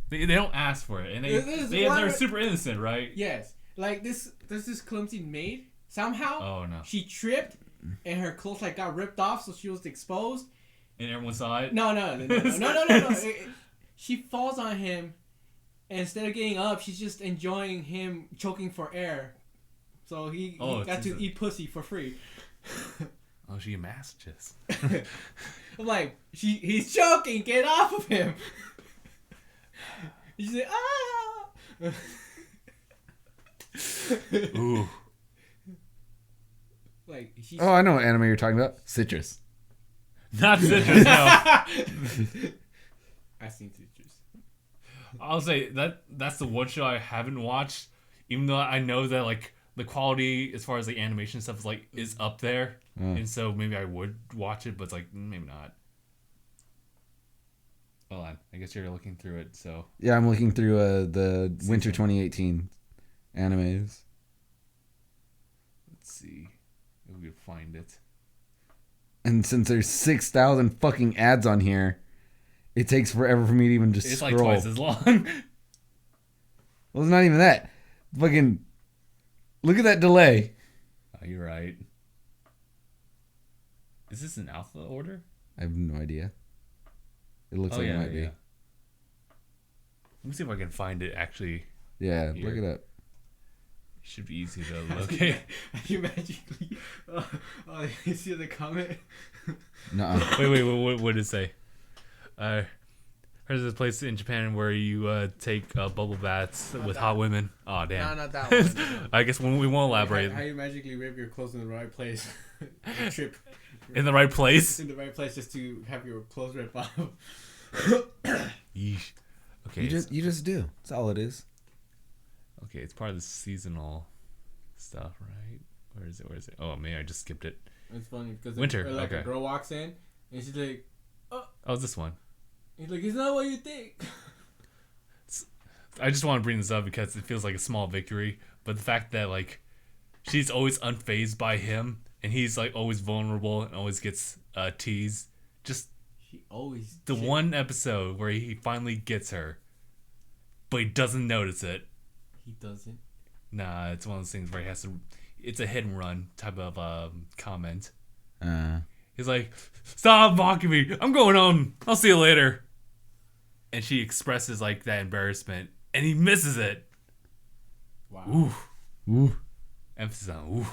they don't ask for it, and they're super innocent, right?
Yes, like this. There's this clumsy maid. Somehow,
oh no,
she tripped, and her clothes got ripped off, so she was exposed.
And everyone saw it.
No. She falls on him, and instead of getting up, she's just enjoying him choking for air. So he got to eat pussy for free.
Oh, she a masochist.
I'm like, he's choking. Get off of him. She's like, ah.
Ooh.
Like
I know what anime you're talking about. Citrus.
Not Citrus. No.
I've seen Citrus.
I'll say that's the one show I haven't watched, even though I know that like the quality as far as the animation stuff is up there. And so maybe I would watch it, but it's like maybe not. Hold on, I guess you're looking through it. So
yeah, I'm looking through the winter 2018 animes.
Let's see if we can find it.
And since there's 6,000 fucking ads on here, it takes forever for me to even just scroll.
It's like twice as long.
Well, it's not even that. Fucking look at that delay.
Oh, you're right. Is this in alpha order?
I have no idea. It looks like it might be.
Let me see if I can find it actually.
Yeah,
here.
Look it up.
It should be easy to locate.
You magically. You see the comment?
No.
Wait. What did it say? There's a place in Japan where you take bubble baths with hot women. Oh damn!
No, not that one.
I guess we won't elaborate.
How you magically rip your clothes in the right place? Trip.
In the right place?
In the right place, just to have your clothes ripped off.
Yeesh. Okay.
You just do. That's all it is.
Okay, it's part of the seasonal stuff, right? Where is it? Oh man, I just skipped it.
It's funny because
winter.
A girl walks in and she's like,
"Oh, this one."
He's like, "It's not what you think."
I just want to bring this up because it feels like a small victory, but the fact that like she's always unfazed by him and he's like always vulnerable and always gets teased. Just one episode where he finally gets her, but he doesn't notice it.
He doesn't.
Nah, it's one of those things where he has to. It's a hit and run type of comment. He's like, "Stop mocking me! I'm going home. I'll see you later." And she expresses like that embarrassment, and he misses it.
Wow.
Ooh.
Emphasis on ooh.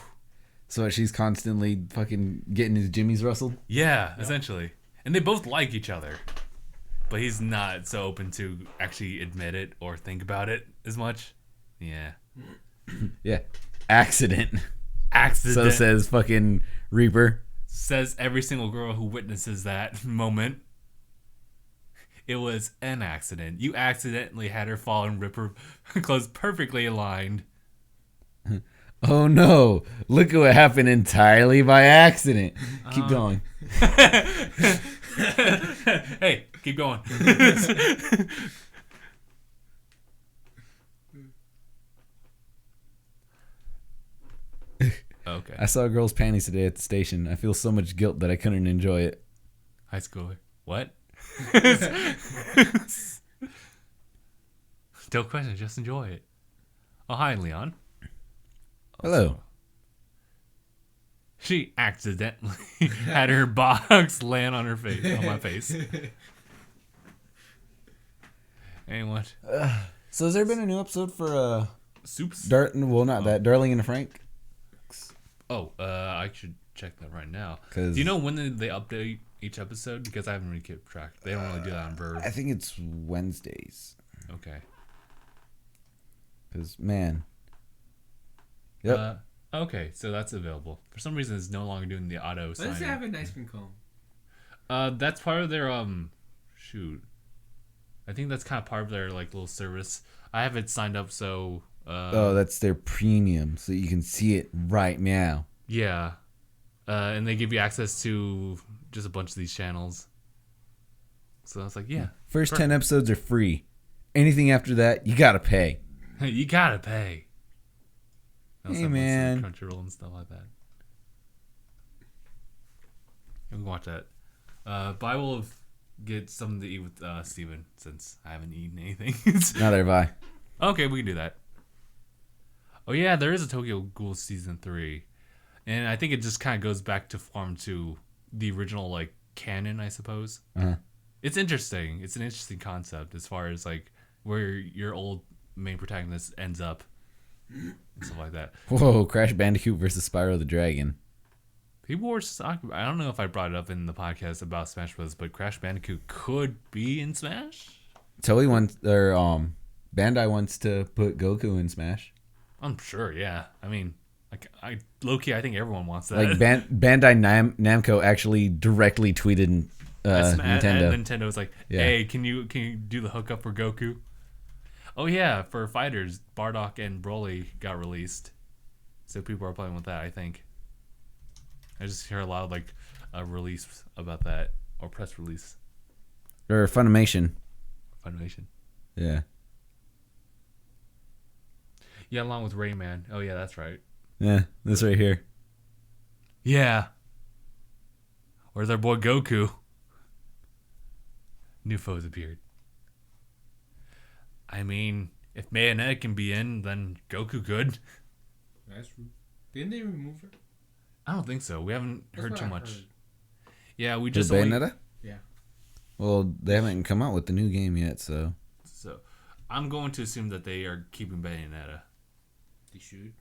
So she's constantly fucking getting his jimmies rustled?
Yeah, essentially. And they both like each other. But he's not so open to actually admit it or think about it as much. Yeah.
Yeah. Accident.
So
says fucking Reaper.
Says every single girl who witnesses that moment. It was an accident. You accidentally had her fall and rip her clothes perfectly aligned.
Oh no, look at what happened entirely by accident. Keep going.
Hey, keep going. Okay.
I saw a girl's panties today at the station. I feel so much guilt that I couldn't enjoy it.
High schooler. What? No question, just enjoy it. Oh, hi, Leon.
Hello.
She accidentally had her box land on her face, on my face. Anyway.
So has there been a new episode for
Soups?
Darling and Frank?
Oh, I should check that right now.
Do
you know when they update each episode? Because I haven't really kept track. They don't really do that on Verve.
I think it's Wednesdays.
Okay.
Because, man. Yep.
Okay, so that's available. For some reason, it's no longer doing the auto sign.
Why does it have an ice cream cone?
That's part of their shoot. I think that's kind of part of their like little service. I have it signed up, so.
That's their premium, so you can see it right now.
Yeah, and they give you access to just a bunch of these channels. So I was like, yeah.
First 10 episodes are free. Anything after that, you gotta pay.
You gotta pay.
Hey man,
Crunchyroll and stuff like that. We can watch that. But I will get something to eat with Steven, since I haven't eaten anything.
Neither have I.
Okay, we can do that. Oh yeah, there is a Tokyo Ghoul season 3, and I think it just kind of goes back to form to the original like canon, I suppose. It's interesting. It's an interesting concept as far as like where your old main protagonist ends up and stuff like that.
Whoa, Crash Bandicoot versus Spyro the Dragon.
People were talking. I don't know if I brought it up in the podcast about Smash Bros, but Crash Bandicoot could be in Smash.
Toei wants, or Bandai wants to put Goku in Smash.
I'm sure. Yeah. I mean, I low key, I think everyone wants that.
Like Bandai Namco actually directly tweeted Nintendo.
Nintendo was like, "Hey, can you do the hookup for Goku?" Oh yeah, for fighters, Bardock and Broly got released, so people are playing with that. I think. I just hear a lot of like a release about that or press release.
Or Funimation.
Yeah. Yeah, along with Rayman. Oh yeah, that's right.
Yeah, this right here.
Yeah. Where's our boy Goku? New foes appeared. I mean, if Bayonetta can be in, then Goku could.
That's true. Didn't they remove her?
I don't think so. We haven't heard too much.
Heard.
Yeah, we just
Bayonetta?
Yeah.
Well, they haven't come out with the new game yet, so.
So, I'm going to assume that they are keeping Bayonetta.
They should.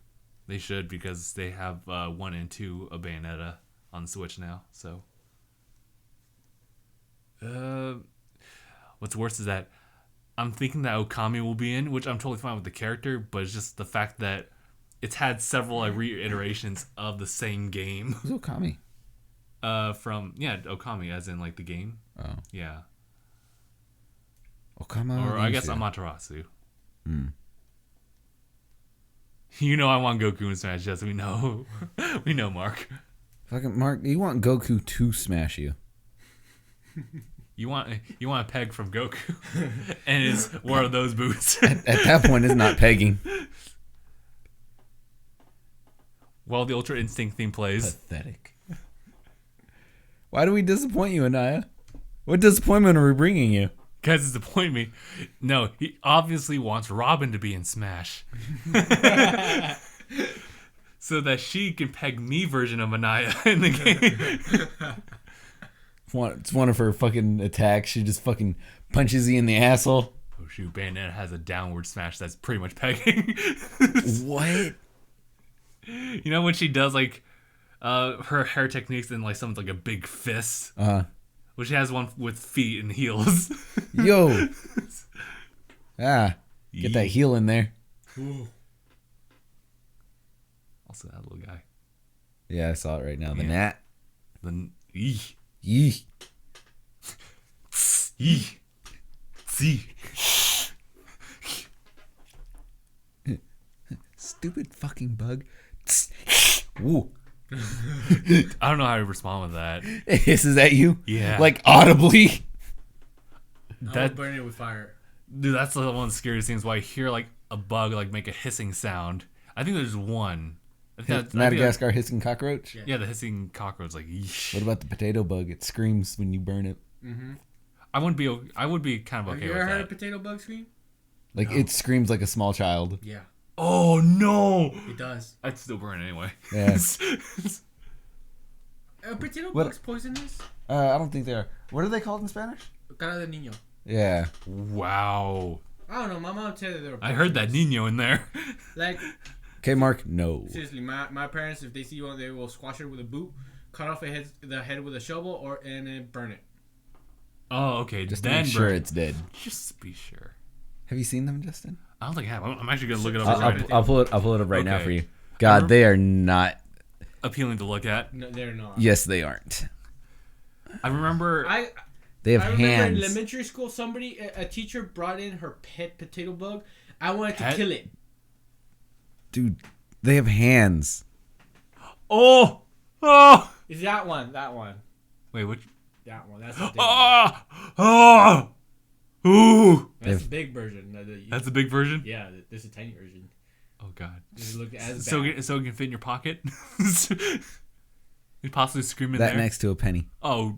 They should, because they have 1 and 2 of Bayonetta on Switch now. So, what's worse is that I'm thinking that Okami will be in, which I'm totally fine with the character, but it's just the fact that it's had several reiterations of the same game.
Who's Okami?
Okami, as in like the game.
Oh.
Yeah.
Okama.
Or I guess Amaterasu. You know I want Goku in Smash. Yes, we know. We know, Mark.
Fucking Mark, you want Goku to smash you.
You want a peg from Goku, and it's one of those boots.
At that point, it's not pegging.
Well, the Ultra Instinct theme plays.
Pathetic. Why do we disappoint you, Anaya? What disappointment are we bringing you?
Guys, disappoint me. No, he obviously wants Robin to be in Smash, so that she can peg me version of Anaya in the game.
It's one of her fucking attacks. She just fucking punches you in the asshole.
Oh shoot, Bayonetta has a downward smash that's pretty much pegging.
What?
You know when she does like her hair techniques and like something like a big fist? Well, she has one with feet and heels.
Yo. Get that heel in there.
Ooh.
Also that little guy.
Yeah, I saw it right now. The gnat.
Yee.
Yee.
Yee. See.
Stupid fucking bug. Woo.
I don't know how to respond with that.
It hisses at you?
Yeah.
Like audibly?
I would burn it with fire.
Dude, that's one of the scariest things. Why I hear like a bug like make a hissing sound. I think there's one.
Madagascar hissing cockroach?
Yeah, the hissing cockroach. Like, yeesh.
What about the potato bug? It screams when you burn it.
Mm-hmm.
I would be kind of okay with that.
Have you ever heard a potato bug scream?
Like, it screams like a small child.
Yeah.
Oh, no!
It does.
I'd still burn anyway.
Yeah.
Potato bugs poisonous?
I don't think they are. What are they called in Spanish?
Cara de niño.
Yeah.
Wow.
I don't know. My mom said that they were poisonous.
I heard that Nino in there.
Like...
Okay, Mark, no.
Seriously, my parents, if they see one, they will squash it with a boot, cut off the head with a shovel, and then burn it.
Oh, okay.
Just to make sure it's dead.
Just be sure.
Have you seen them, Justin?
I don't think I have. I'm actually gonna look it up.
I'll pull it up right now for you. God, they are not
appealing to look at.
No, they're not.
Yes, they aren't.
I remember.
They have
I remember
hands.
in elementary school, a teacher brought in her pet potato bug. I wanted to kill it.
Dude, they have hands.
Oh!
Is that one? That one.
Wait, which?
That one. That's the big
Ooh!
That's the big version.
That's the big version?
Yeah, there's a tiny version.
Oh, God.
Look as
so it can fit in your pocket? You possibly scream in
that
there?
next to a penny.
Oh,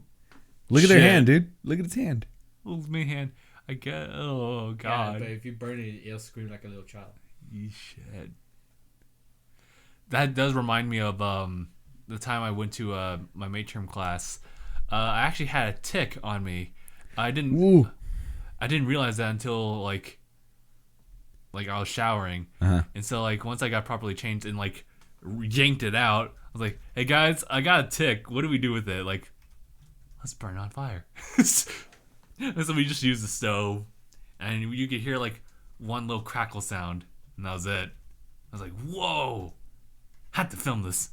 Look at their hand, dude. Look at its hand.
Little mini hand. I guess. Oh, God.
Yeah, but if you burn it, it'll scream like a little child.
Shit. That does remind me of the time I went to my midterm class. I actually had a tick on me. I didn't realize that until like I was showering, and so like once I got properly changed and like yanked it out, I was like, "Hey guys, I got a tick. What do we do with it? Like, let's burn it on fire." And so we just used the stove, and you could hear like one little crackle sound, and that was it. I was like, "Whoa!" Had to film this.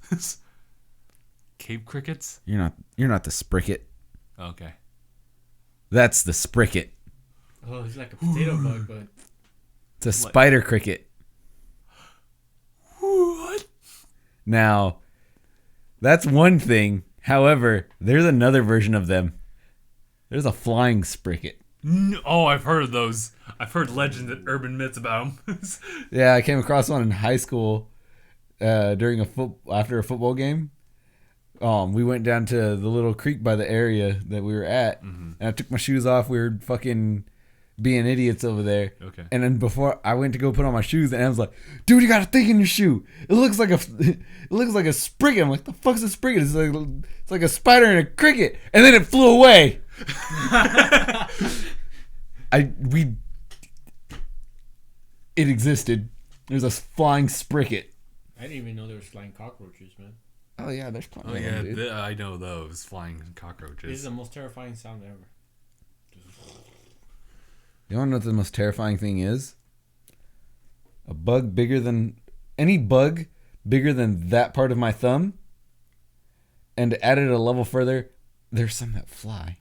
Cave crickets?
You're not the spricket.
Okay.
That's the spricket.
Oh, it's like a potato bug, but
it's a spider cricket.
What?
Now, that's one thing. However, there's another version of them. There's a flying spricket.
Oh, I've heard of those. I've heard legends and urban myths about them.
Yeah, I came across one in high school during after a football game. We went down to the little creek by the area that we were at, and I took my shoes off. We were fucking being idiots over there.
Okay.
And then before I went to go put on my shoes, and I was like, "Dude, you got a thing in your shoe. It looks like a spricket." I'm like, "The fuck's a spricket?" It's like a spider and a cricket, and then it flew away. It existed. There's a flying spricket.
I didn't even know there was flying cockroaches, man.
Oh yeah, there's plenty.
Oh
of
yeah,
them, dude.
I know those flying cockroaches.
This is the most terrifying sound ever.
You want to know what the most terrifying thing is? A bug bigger than any bug bigger than that part of my thumb. And to add it a level further, there's some that fly.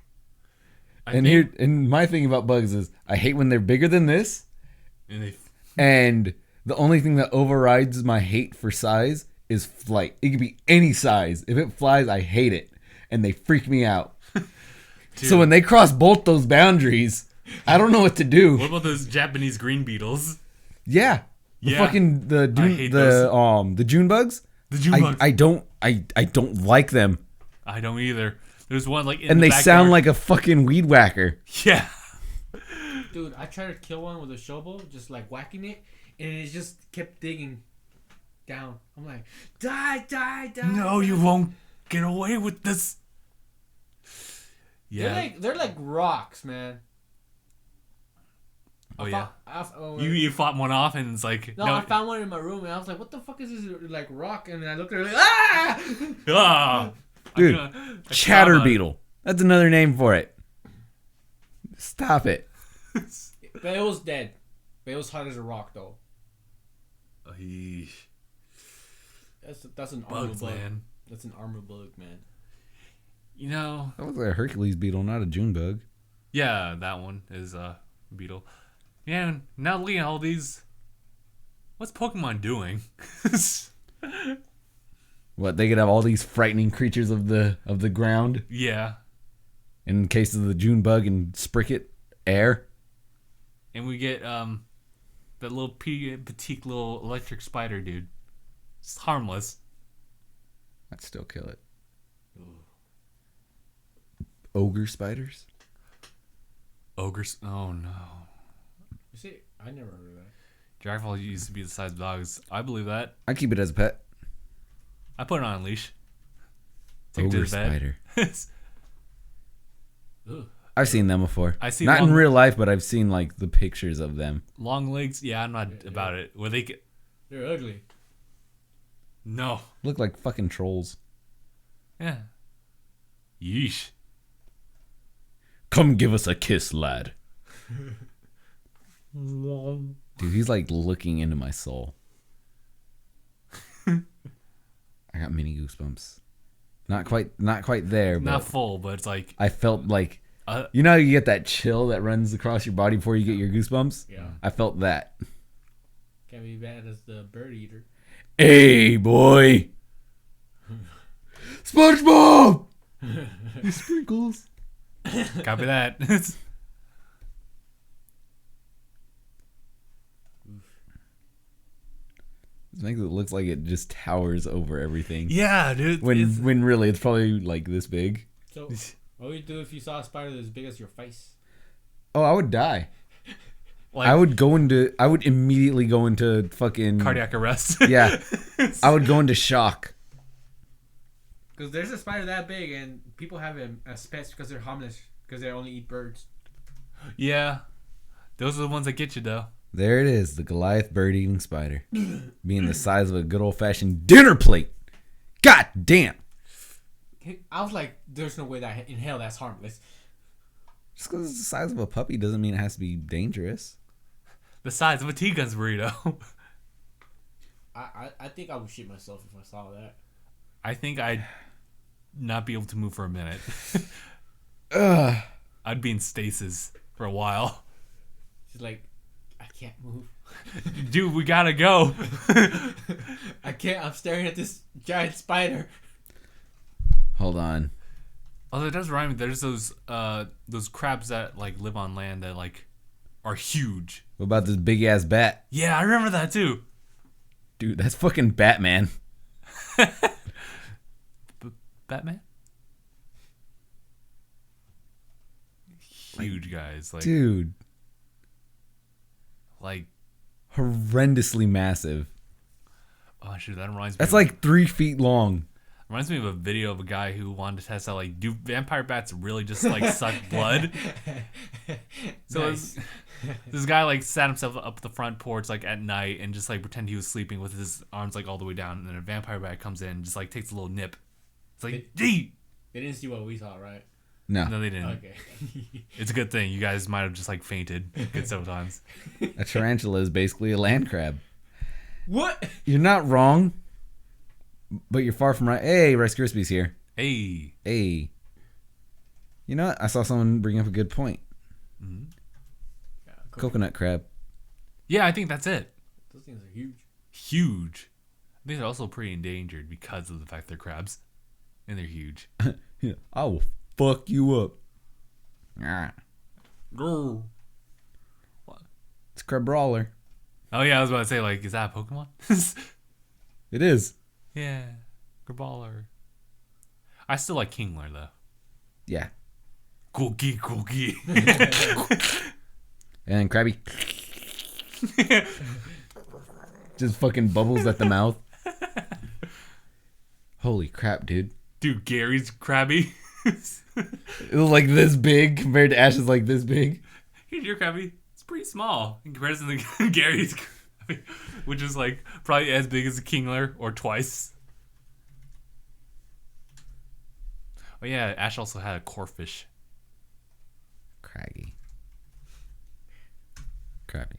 And my thing about bugs is I hate when they're bigger than this. And the only thing that overrides my hate for size is flight. It could be any size. If it flies, I hate it. And they freak me out. So when they cross both those boundaries, I don't know what to do.
What about those Japanese green beetles?
Yeah. The June bugs?
The June bugs.
I don't like them.
I don't either. There's one like
and they sound like a fucking weed whacker.
Yeah.
Dude, I tried to kill one with a shovel, just like whacking it, and it just kept digging down. I'm like, die.
No, you won't get away with this. Yeah.
They're like rocks, man.
Oh yeah. You fought one off and it's like
no. I found one in my room and I was like, what the fuck is this like rock? And then I looked at it like ah.
Dude, chatter beetle. That's another name for it. Stop it.
But it was dead. But it was hard as a rock though. That's an armor bug. Man. That's an armor bug, man.
You know,
that was a Hercules beetle, not a June bug.
Yeah, that one is a beetle. Yeah, now looking at all these, what's Pokemon doing?
What, they could have all these frightening creatures of the ground?
Yeah.
In case of the June bug and Spricket, air.
And we get that little petite little electric spider dude. It's harmless.
I'd still kill it. Ooh. Ogre spiders?
Ogres? Oh no.
You see, I never heard of that.
Dragfall used to be the size of dogs. I believe that.
I keep it as a pet.
I put it on a leash. Take
Ogre
it to the bed.
Spider. I've seen them before.
I see
not in real life, but I've seen like the pictures of them.
Long legs? Yeah, I'm not about it. Where they get...
They're ugly.
No.
Look like fucking trolls.
Yeah. Yeesh.
Come give us a kiss, lad. Dude, he's like looking into my soul. I got mini goosebumps. Not quite there, but
not full, but it's like
I felt like You know how you get that chill that runs across your body before you get your goosebumps?
Yeah.
I felt that.
Can't be bad as the bird eater.
Hey, boy. SpongeBob! Sprinkles.
Copy that.
This makes it look like it just towers over everything.
Yeah, dude.
When really it's probably like this big.
So, what would you do if you saw a spider as big as your face?
Oh, I would die.
Like,
I would immediately go into fucking
cardiac arrest.
Yeah. I would go into shock.
Because there's a spider that big, and people have them as pets because they're harmless, because they only eat birds.
Yeah. Those are the ones that get you, though.
There it is, the Goliath bird-eating spider. Being the size of a good old-fashioned dinner plate. God damn.
I was like, there's no way that I inhale that's harmless.
Just because it's the size of a puppy doesn't mean it has to be dangerous.
The size of a T-Guns burrito.
I think I would shit myself if I saw that.
I think I'd not be able to move for a minute. I'd be in stasis for a while.
She's like, I can't move.
Dude, we gotta go.
I can't. I'm staring at this giant spider.
Hold on.
Although it does remind me, there's those crabs that like live on land that like are huge.
What about this big-ass bat?
Yeah, I remember that too.
Dude, that's fucking Batman.
Batman? Huge guys. Like,
dude.
Like,
horrendously massive.
Oh, shoot, that reminds me.
That's like 3 feet long.
Reminds me of a video of a guy who wanted to test out, like, do vampire bats really just, like, suck blood? So
nice.
This guy, like, sat himself up the front porch, like, at night and just, like, pretend he was sleeping with his arms, like, all the way down. And then a vampire bat comes in and just, like, takes a little nip. It's like, gee!
They didn't see what we saw, right?
No.
No, they didn't.
Okay.
It's a good thing. You guys might have just, like, fainted good several times.
A tarantula is basically a land crab.
What?
You're not wrong, but you're far from right. Hey, Rice Krispies here.
Hey.
Hey. You know what? I saw someone bring up a good point.
Mm-hmm.
Yeah,
Coconut crab.
Yeah, I think that's it.
Those things are huge.
Huge. I think they're also pretty endangered because of the fact they're crabs. And they're huge.
Yeah, I will fuck you up. Ah.
What?
It's Crab Brawler.
Oh, yeah, I was about to say, like, is that a Pokemon?
It is.
Yeah. Graballer. I still like Kingler, though.
Yeah.
Cookie.
And Krabby. Just fucking bubbles at the mouth. Holy crap, dude.
Dude, Gary's Krabby.
It was like this big compared to Ash's like this big.
Here's your Krabby. It's pretty small in comparison to Gary's Krabby, which is like probably as big as a Kingler or twice. Oh yeah, Ash also had a Corfish.
Craggy. Krabby.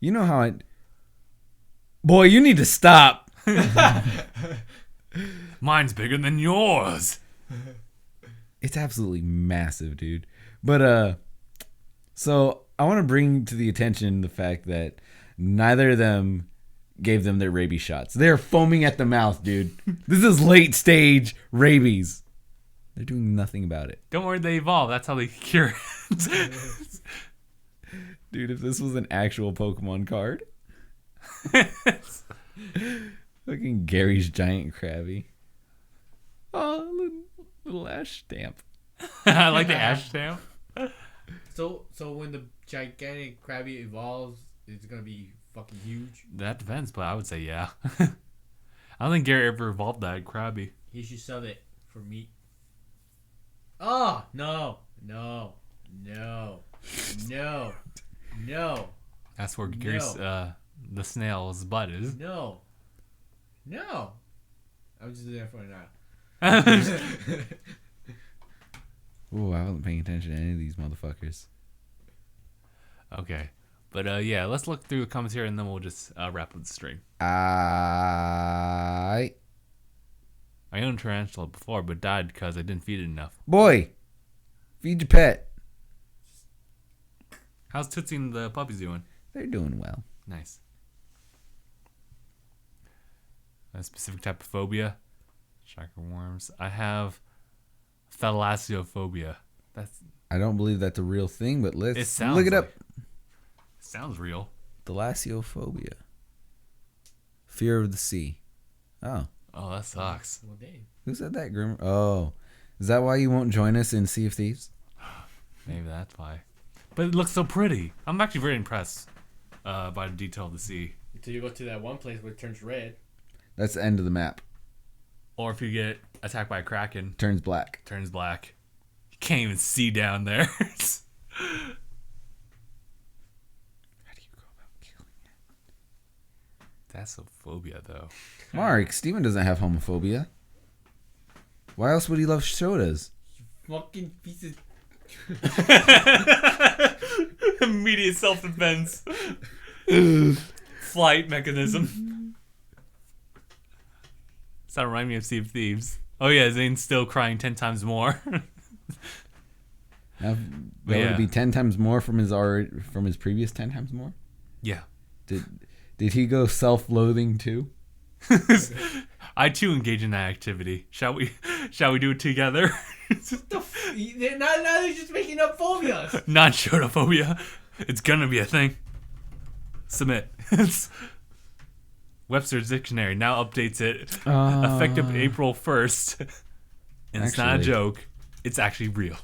You know how Boy, you need to stop.
Mine's bigger than yours.
It's absolutely massive, dude. But so I want to bring to the attention the fact that neither of them gave them their rabies shots. They're foaming at the mouth, dude. This is late stage rabies. They're doing nothing about it.
Don't worry, they evolve. That's how they cure it.
Dude, if this was an actual Pokemon card. Fucking Gary's giant Krabby. Oh, little Ash stamp.
I like the Ash stamp.
So when the gigantic Krabby evolves, it's gonna be fucking huge.
That depends, but I would say yeah. I don't think Gary ever evolved that Krabby.
He should sell it for meat. Oh no.
That's where Gary's the snail's butt is.
No. I'm just there for it now.
Ooh, I wasn't paying attention to any of these motherfuckers.
Okay. But yeah, let's look through the comments here and then we'll just wrap up the stream.
I
Are I owned a tarantula before, but died because I didn't feed it enough.
Boy, feed your pet.
How's Tootsie and the puppies doing?
They're doing well.
Nice. A specific type of phobia? Shocker worms. I have thalassophobia.
I don't believe that's a real thing, but let's
look
it up.
Sounds real.
Thalassophobia. Fear of the sea. Oh.
Oh, that sucks.
Well, dang.
Who said that, Grimmer? Oh. Is that why you won't join us in Sea of Thieves?
Maybe that's why. But it looks so pretty. I'm actually very impressed by the detail of the sea.
Until you go to that one place where it turns red.
That's the end of the map.
Or if you get attacked by a kraken.
Turns black.
Turns black. You can't even see down there.
How do you go about killing it?
That's a phobia, though.
Mark, Steven doesn't have homophobia. Why else would he love sodas?
Fucking piece of...
Immediate self-defense. Flight mechanism. Does that remind me of Sea of Thieves? Oh yeah, Zane's still crying 10 times more.
That would be 10 times more from his previous 10 times more?
Yeah.
Did he go self-loathing too?
I too engage in that activity. Shall we do it together?
Now they're just making up phobias.
Non-shotophobia. It's gonna be a thing. Submit. Webster's Dictionary now updates it effective April 1st. And it's not a joke. It's actually real.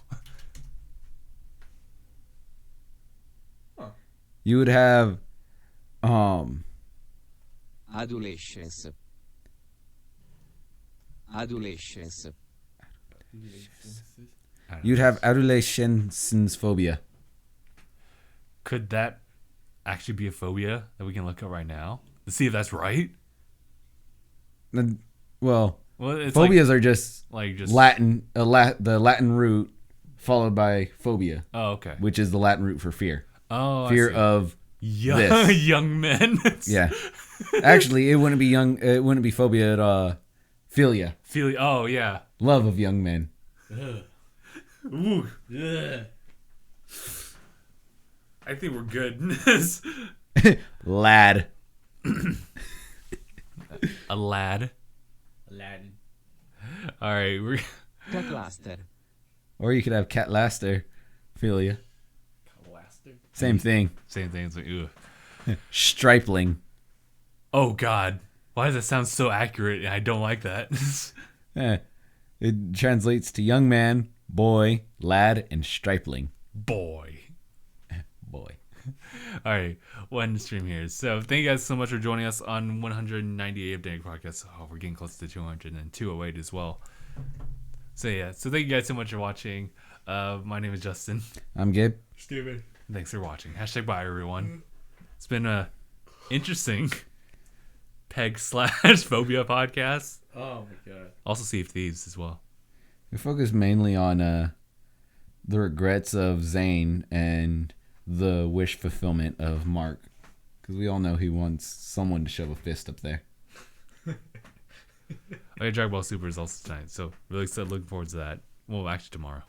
You would have
Adolescence.
You'd have adolescence phobia.
Could that actually be a phobia that we can look at right now? Let's see if that's right.
Well,
it's
phobias are just
just
Latin, the Latin root followed by phobia.
Oh, okay.
Which is the Latin root for fear.
Oh,
fear
I see.
of
young men.
Yeah. Actually, it wouldn't be young. It wouldn't be phobia at philia.
Philia. Oh yeah.
Love of young men.
Ooh.
Ugh.
I think we're good.
Lad.
A lad.
Aladdin.
All right. We're.
Catlaster.
Or you could have cat laster philia.
Blaster.
Same thing.
Same thing. It's like, ugh.
Stripling.
Oh God. Why does that sound so accurate? I don't like that.
It translates to young man, boy, lad, and stripling.
Boy.
Boy.
All right, we'll end the stream here. So thank you guys so much for joining us on 198 of DangIT Prodcast. Oh, we're getting close to 200 and 208 as well. So yeah, so thank you guys so much for watching. My name is Justin.
I'm Gabe.
Steven.
Thanks for watching. #bye everyone. It's been a interesting peg/phobia podcast.
Oh my God.
Also Sea of Thieves as well.
We focus mainly on the regrets of Zane and the wish fulfillment of Mark. Because we all know he wants someone to shove a fist up there.
Okay, Dragon Ball Super is also tonight, so really excited, looking forward to that. Well, actually tomorrow.